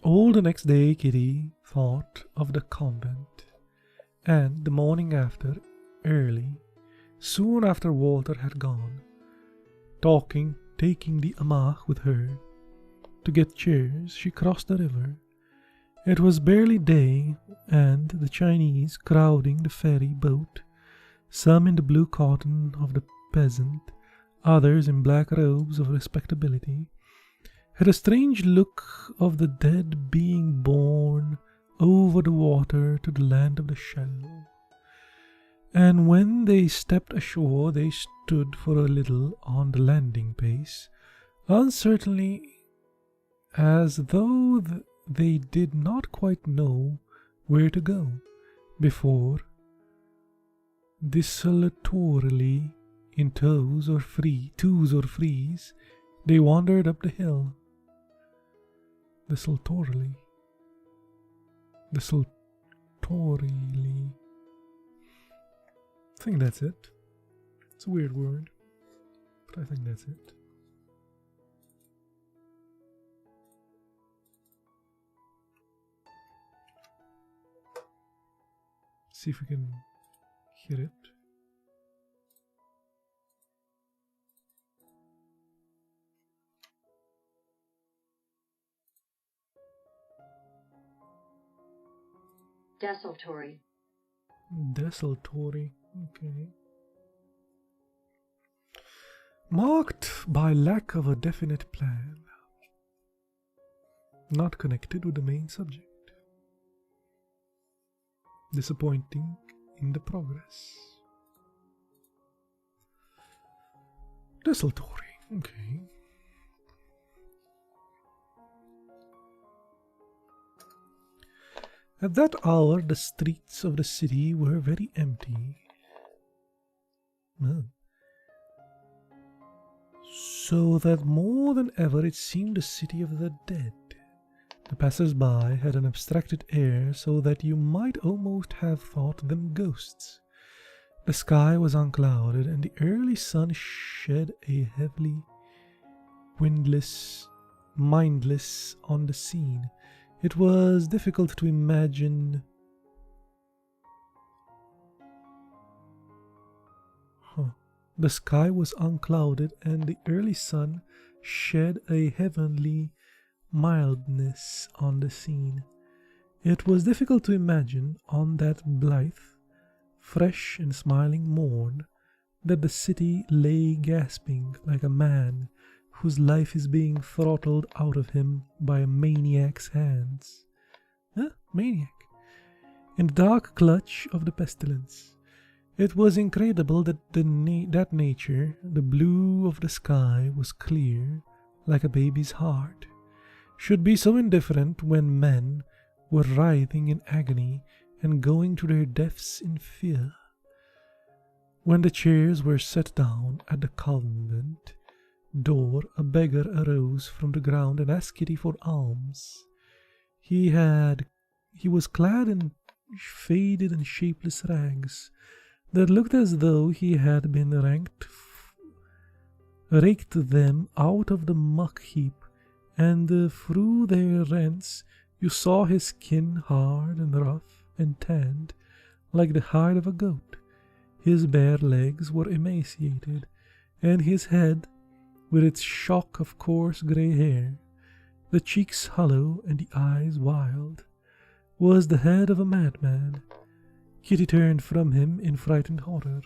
All the next day Kitty thought of the convent, and the morning after, early, soon after Walter had gone, taking the amah with her to get chairs, she crossed the river. It was barely day, and the Chinese crowding the ferry boat, some in the blue cotton of the peasant, others in black robes of respectability, had a strange look of the dead being borne over the water to the land of the shadow. And when they stepped ashore, they stood for a little on the landing place, uncertainly, as though they did not quite know where to go, before, desultorily, in twos or threes, they wandered up the hill. Desultorily. I think that's it. It's a weird word, but I think that's it. See if we can hear it. Desultory. Desultory, okay. Marked by lack of a definite plan. Not connected with the main subject. Disappointing in the progress. Desultory, okay. At that hour, the streets of the city were very empty. So that more than ever it seemed a city of the dead. The passers-by had an abstracted air, so that you might almost have thought them ghosts. The sky was unclouded, and the early sun shed a heavily mindless on the scene. It was difficult to imagine The sky was unclouded, and the early sun shed a heavenly mildness on the scene. It was difficult to imagine on that blithe, fresh and smiling morn that the city lay gasping like a man whose life is being throttled out of him by a maniac's hands. Maniac. In the dark clutch of the pestilence. It was incredible that that nature, the blue of the sky, was clear, like a baby's heart, should be so indifferent when men were writhing in agony and going to their deaths in fear. When the chairs were set down at the convent, door a beggar arose from the ground and asked Kitty for alms. He was clad in faded and shapeless rags that looked as though he had been raked them out of the muck heap, and through their rents you saw his skin hard and rough and tanned, like the hide of a goat. His bare legs were emaciated, and his head, with its shock of coarse grey hair, the cheeks hollow and the eyes wild, was the head of a madman. Kitty turned from him in frightened horror,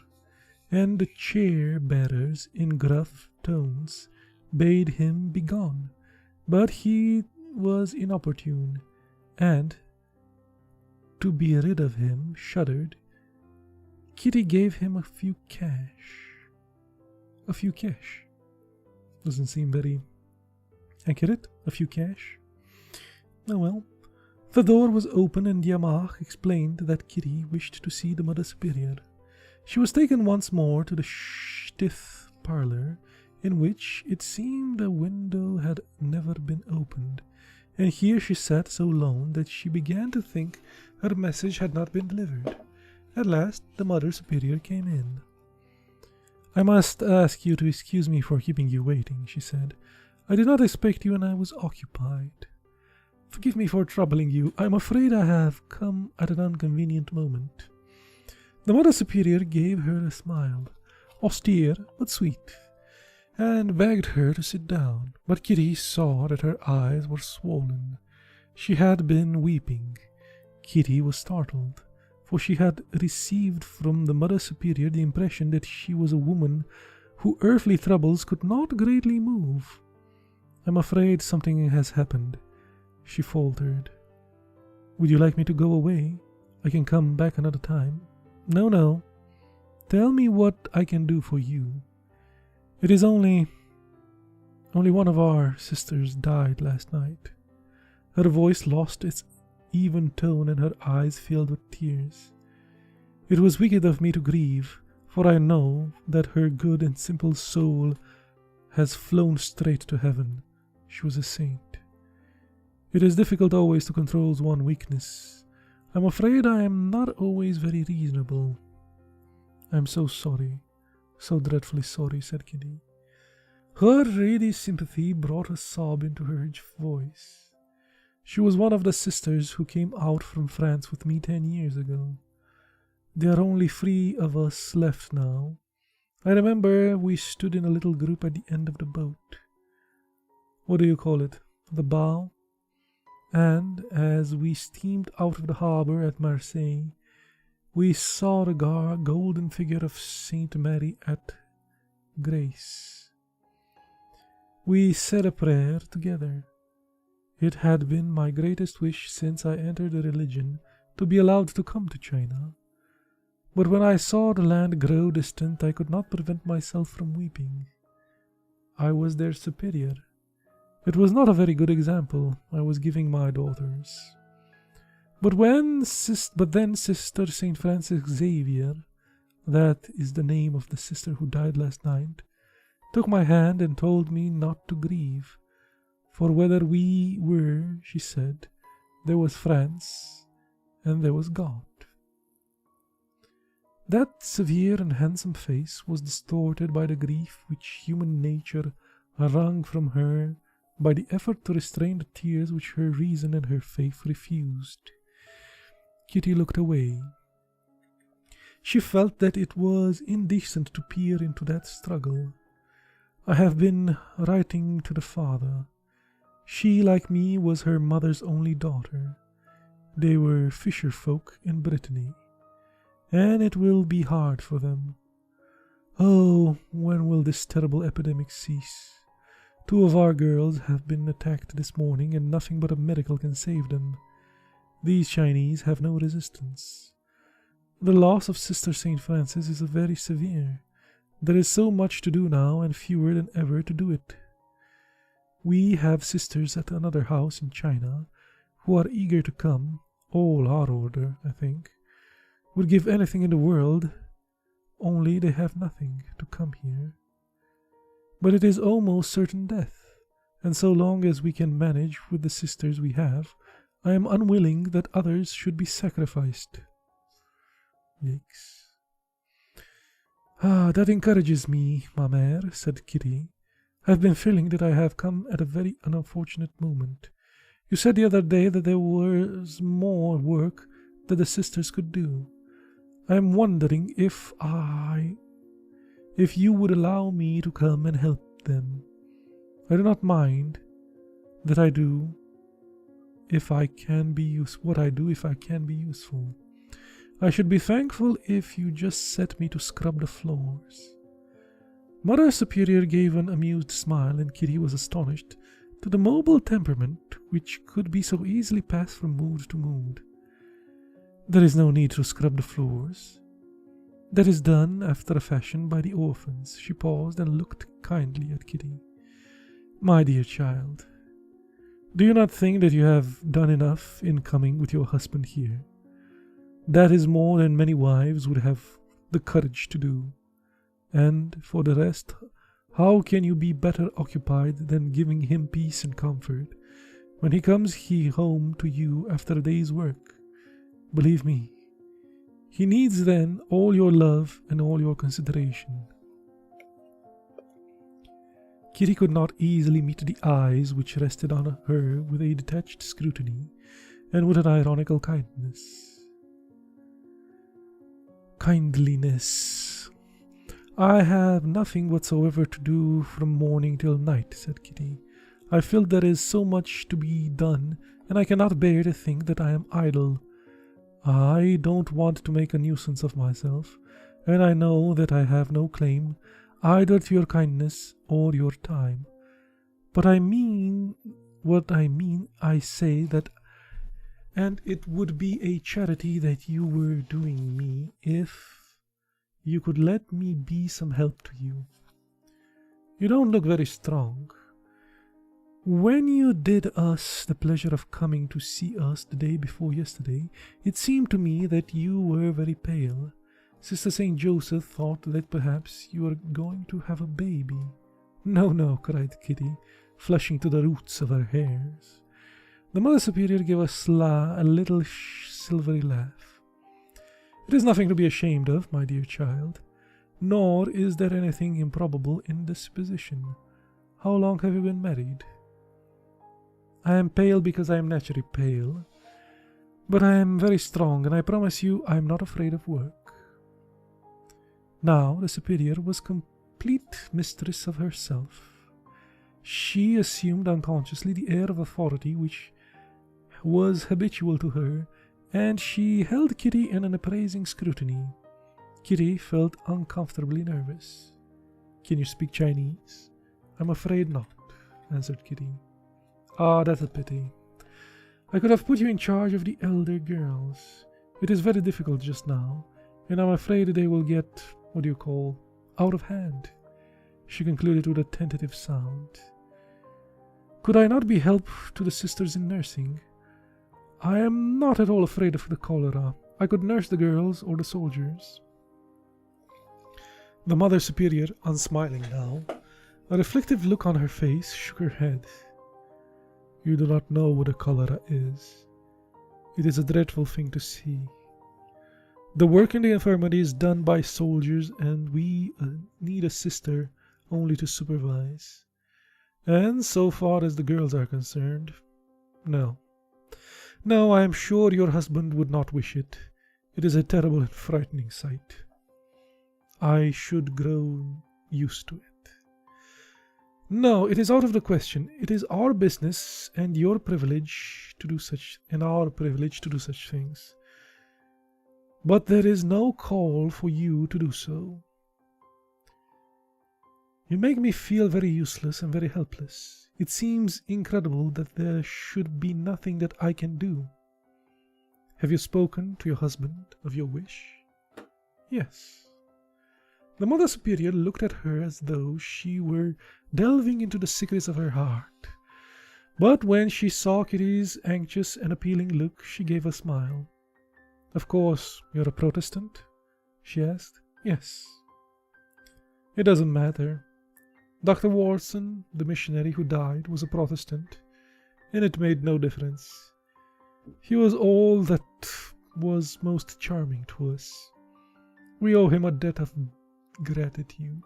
and the chair-bearers, in gruff tones, bade him begone. But he was inopportune, and, to be rid of him, shuddered. Kitty gave him a few cash. A few cash. Doesn't seem very accurate. A few cash. Oh well. The door was open, and Yamach explained that Kitty wished to see the Mother Superior. She was taken once more to the stiff parlour, in which it seemed a window had never been opened, and here she sat so long that she began to think her message had not been delivered. At last the Mother Superior came in. "I must ask you to excuse me for keeping you waiting," she said. "I did not expect you, and I was occupied. Forgive me for troubling you. I am afraid I have come at an inconvenient moment." The Mother Superior gave her a smile, austere but sweet, and begged her to sit down. But Kitty saw that her eyes were swollen. She had been weeping. Kitty was startled, for she had received from the Mother Superior the impression that she was a woman who earthly troubles could not greatly move. "I'm afraid something has happened," she faltered. "Would you like me to go away? I can come back another time." "No, no. Tell me what I can do for you. It is only one of our sisters died last night." Her voice lost its even tone, and her eyes filled with tears. "It was wicked of me to grieve, for I know that her good and simple soul has flown straight to heaven. She was a saint. It is difficult always to control one's weakness. I'm afraid I am not always very reasonable." "I'm so sorry, so dreadfully sorry," said Kitty. Her ready sympathy brought a sob into her voice. "She was one of the sisters who came out from France with me 10 years ago. There are only 3 of us left now. I remember we stood in a little group at the end of the boat. What do you call it? The bow? And as we steamed out of the harbour at Marseille, we saw the golden figure of Saint Mary at Grace. We said a prayer together. It had been my greatest wish since I entered the religion to be allowed to come to China. But when I saw the land grow distant, I could not prevent myself from weeping. I was their superior. It was not a very good example I was giving my daughters. But then Sister St. Francis Xavier, that is the name of the sister who died last night, took my hand and told me not to grieve, for whether we were, she said, there was France and there was God." That severe and handsome face was distorted by the grief which human nature wrung from her, by the effort to restrain the tears which her reason and her faith refused. Kitty looked away. She felt that it was indecent to peer into that struggle. "I have been writing to the father. She, like me, was her mother's only daughter. They were fisher folk in Brittany, and it will be hard for them. Oh, when will this terrible epidemic cease? 2 of our girls have been attacked this morning, and nothing but a miracle can save them. These Chinese have no resistance. The loss of Sister St. Francis is very severe. There is so much to do now, and fewer than ever to do it. We have sisters at another house in China who are eager to come, all our order, I think, would give anything in the world, only they have nothing to come here. but it is almost certain death, and so long as we can manage with the sisters we have, I am unwilling that others should be sacrificed. Yikes. Ah, that encourages me, ma mère, said Kitty. I've been feeling that I have come at a very unfortunate moment. You said the other day that there was more work that the sisters could do. I am wondering if you would allow me to come and help them. I do not mind that I do if I can be useful. I should be thankful if you just set me to scrub the floors. Mother Superior gave an amused smile, and Kitty was astonished to the mobile temperament which could be so easily passed from mood to mood. There is no need to scrub the floors. That is done after a fashion by the orphans. She paused and looked kindly at Kitty. My dear child, do you not think that you have done enough in coming with your husband here? That is more than many wives would have the courage to do. And for the rest, how can you be better occupied than giving him peace and comfort when he comes home to you after a day's work? Believe me, he needs then all your love and all your consideration. Kitty could not easily meet the eyes which rested on her with a detached scrutiny and with an ironical kindliness. I have nothing whatsoever to do from morning till night, said Kitty. I feel there is so much to be done, and I cannot bear to think that I am idle. I don't want to make a nuisance of myself, and I know that I have no claim either to your kindness or your time. But I mean what I mean. I say that, and it would be a charity that you were doing me if you could let me be some help to you. You don't look very strong. When you did us the pleasure of coming to see us the day before yesterday, it seemed to me that you were very pale. Sister St. Joseph thought that perhaps you were going to have a baby. No, no, cried Kitty, flushing to the roots of her hairs. The Mother Superior gave a little silvery laugh. It is nothing to be ashamed of, my dear child, nor is there anything improbable in this position. How long have you been married? I am pale because I am naturally pale, but I am very strong, and I promise you I am not afraid of work. Now the Superior was complete mistress of herself. She assumed unconsciously the air of authority which was habitual to her, and she held Kitty in an appraising scrutiny. Kitty felt uncomfortably nervous. Can you speak Chinese? I'm afraid not, answered Kitty. Ah, that's a pity. I could have put you in charge of the elder girls. It is very difficult just now, and I'm afraid they will get, out of hand. She concluded with a tentative sound. Could I not be help to the sisters in nursing? I am not at all afraid of the cholera. I could nurse the girls or the soldiers. The Mother Superior, unsmiling now, a reflective look on her face, shook her head. You do not know what a cholera is. It is a dreadful thing to see. The work in the infirmary is done by soldiers, and we need a sister only to supervise. And so far as the girls are concerned, no. No, I am sure your husband would not wish it. It is a terrible and frightening sight. I should grow used to it. No, it is out of the question. It is our business and our privilege to do such things. But there is no call for you to do so. You make me feel very useless and very helpless. It seems incredible that there should be nothing that I can do. Have you spoken to your husband of your wish? Yes. The Mother Superior looked at her as though she were delving into the secrets of her heart. But when she saw Kitty's anxious and appealing look, she gave a smile. Of course, you're a Protestant? She asked. Yes. It doesn't matter. Dr. Watson, the missionary who died, was a Protestant, and it made no difference. He was all that was most charming to us. We owe him a debt of gratitude.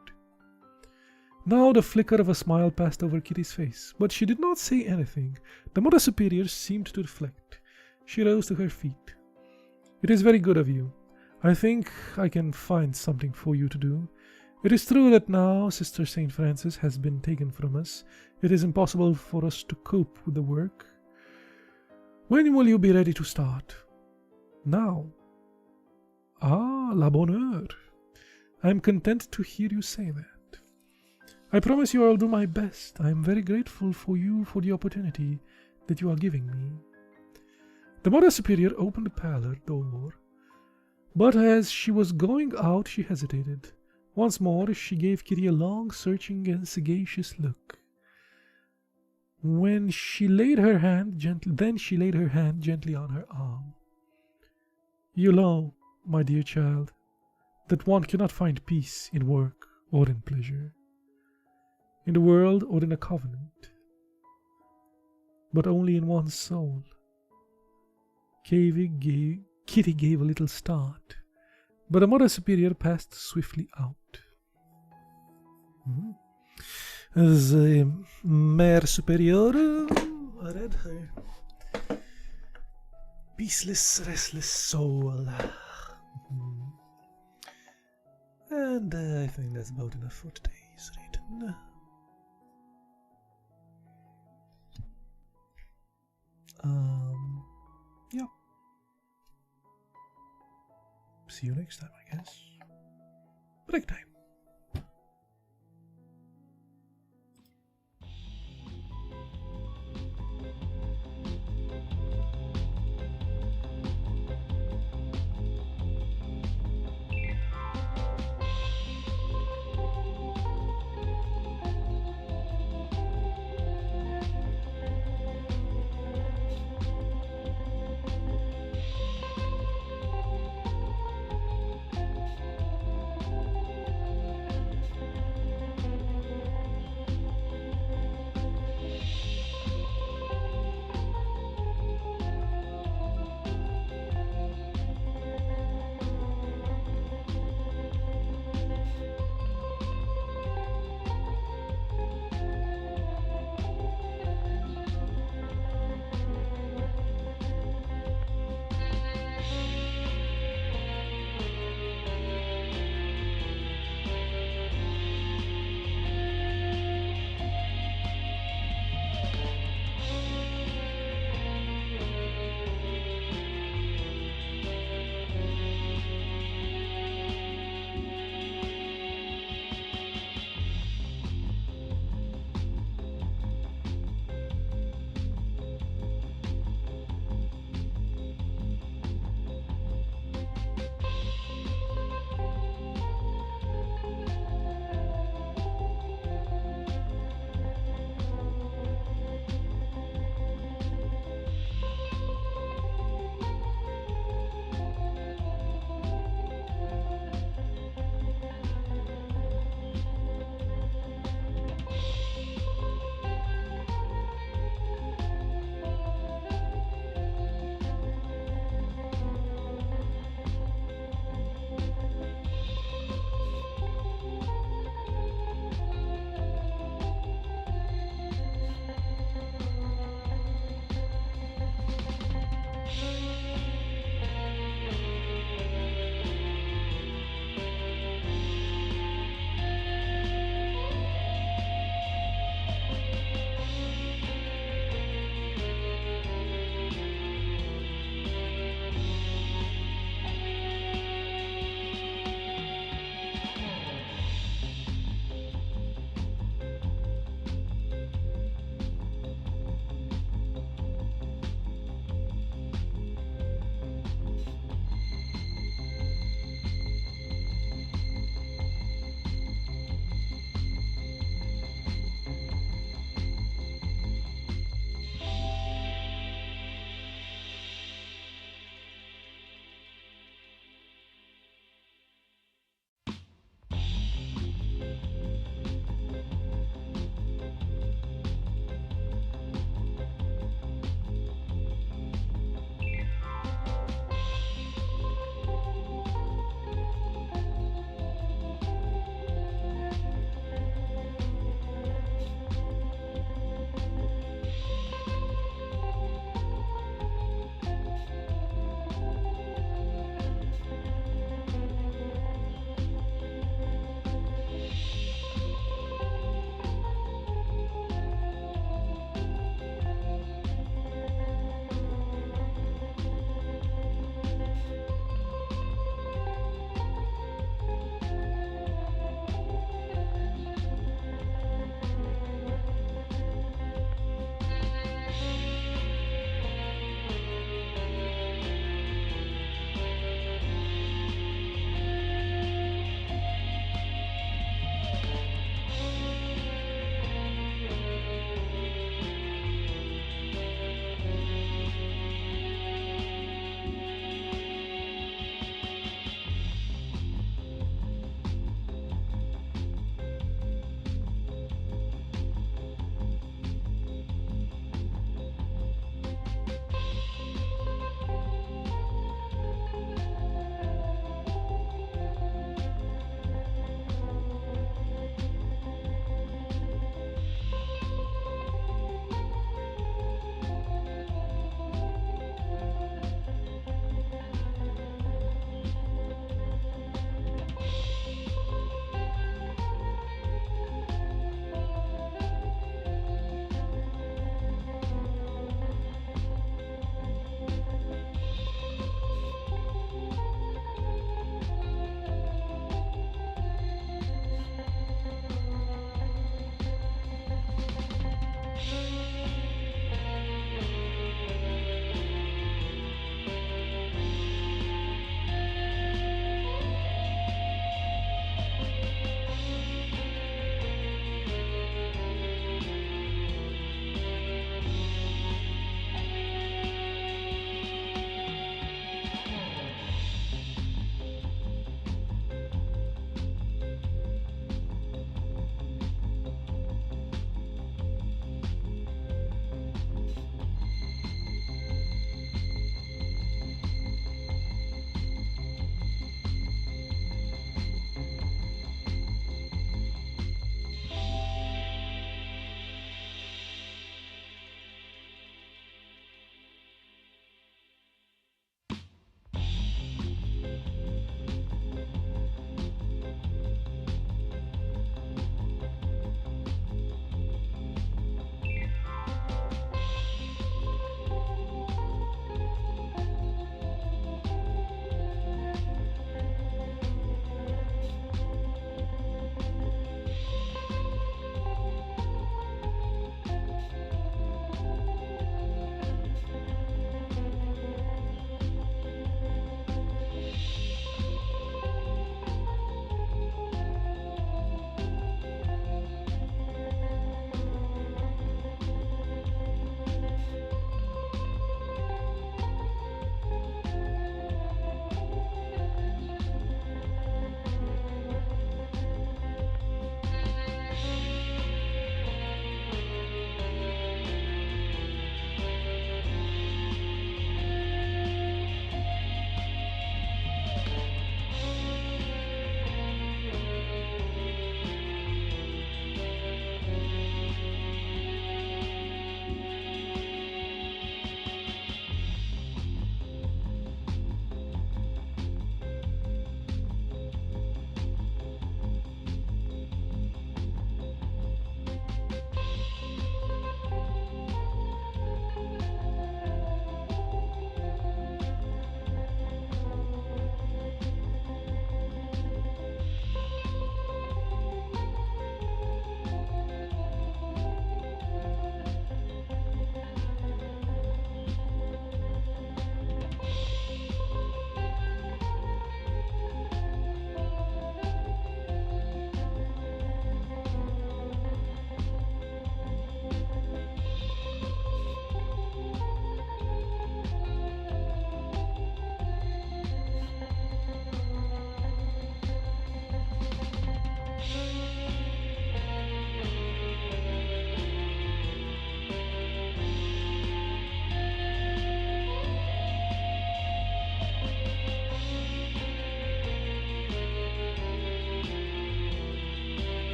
Now the flicker of a smile passed over Kitty's face, but she did not say anything. The Mother Superior seemed to reflect. She rose to her feet. "It is very good of you. I think I can find something for you to do. It is true that now Sister St. Francis has been taken from us. It is impossible for us to cope with the work. When will you be ready to start?" "Now." "Ah, la bonne heure. I am content to hear you say that. I promise you I will do my best. I am very grateful for you for the opportunity that you are giving me." The Mother Superior opened the parlor door, but as she was going out she hesitated. Once more she gave Kitty a long, searching and sagacious look. Then she laid her hand gently on her arm. "You know, my dear child, that one cannot find peace in work or in pleasure, in the world or in a convent, but only in one's soul." Kitty gave a little start, but the Mother Superior passed swiftly out. The Mère Supérieure read her peaceless, restless soul. And I think that's about enough for today's reading. Yeah. See you next time, I guess. Break time.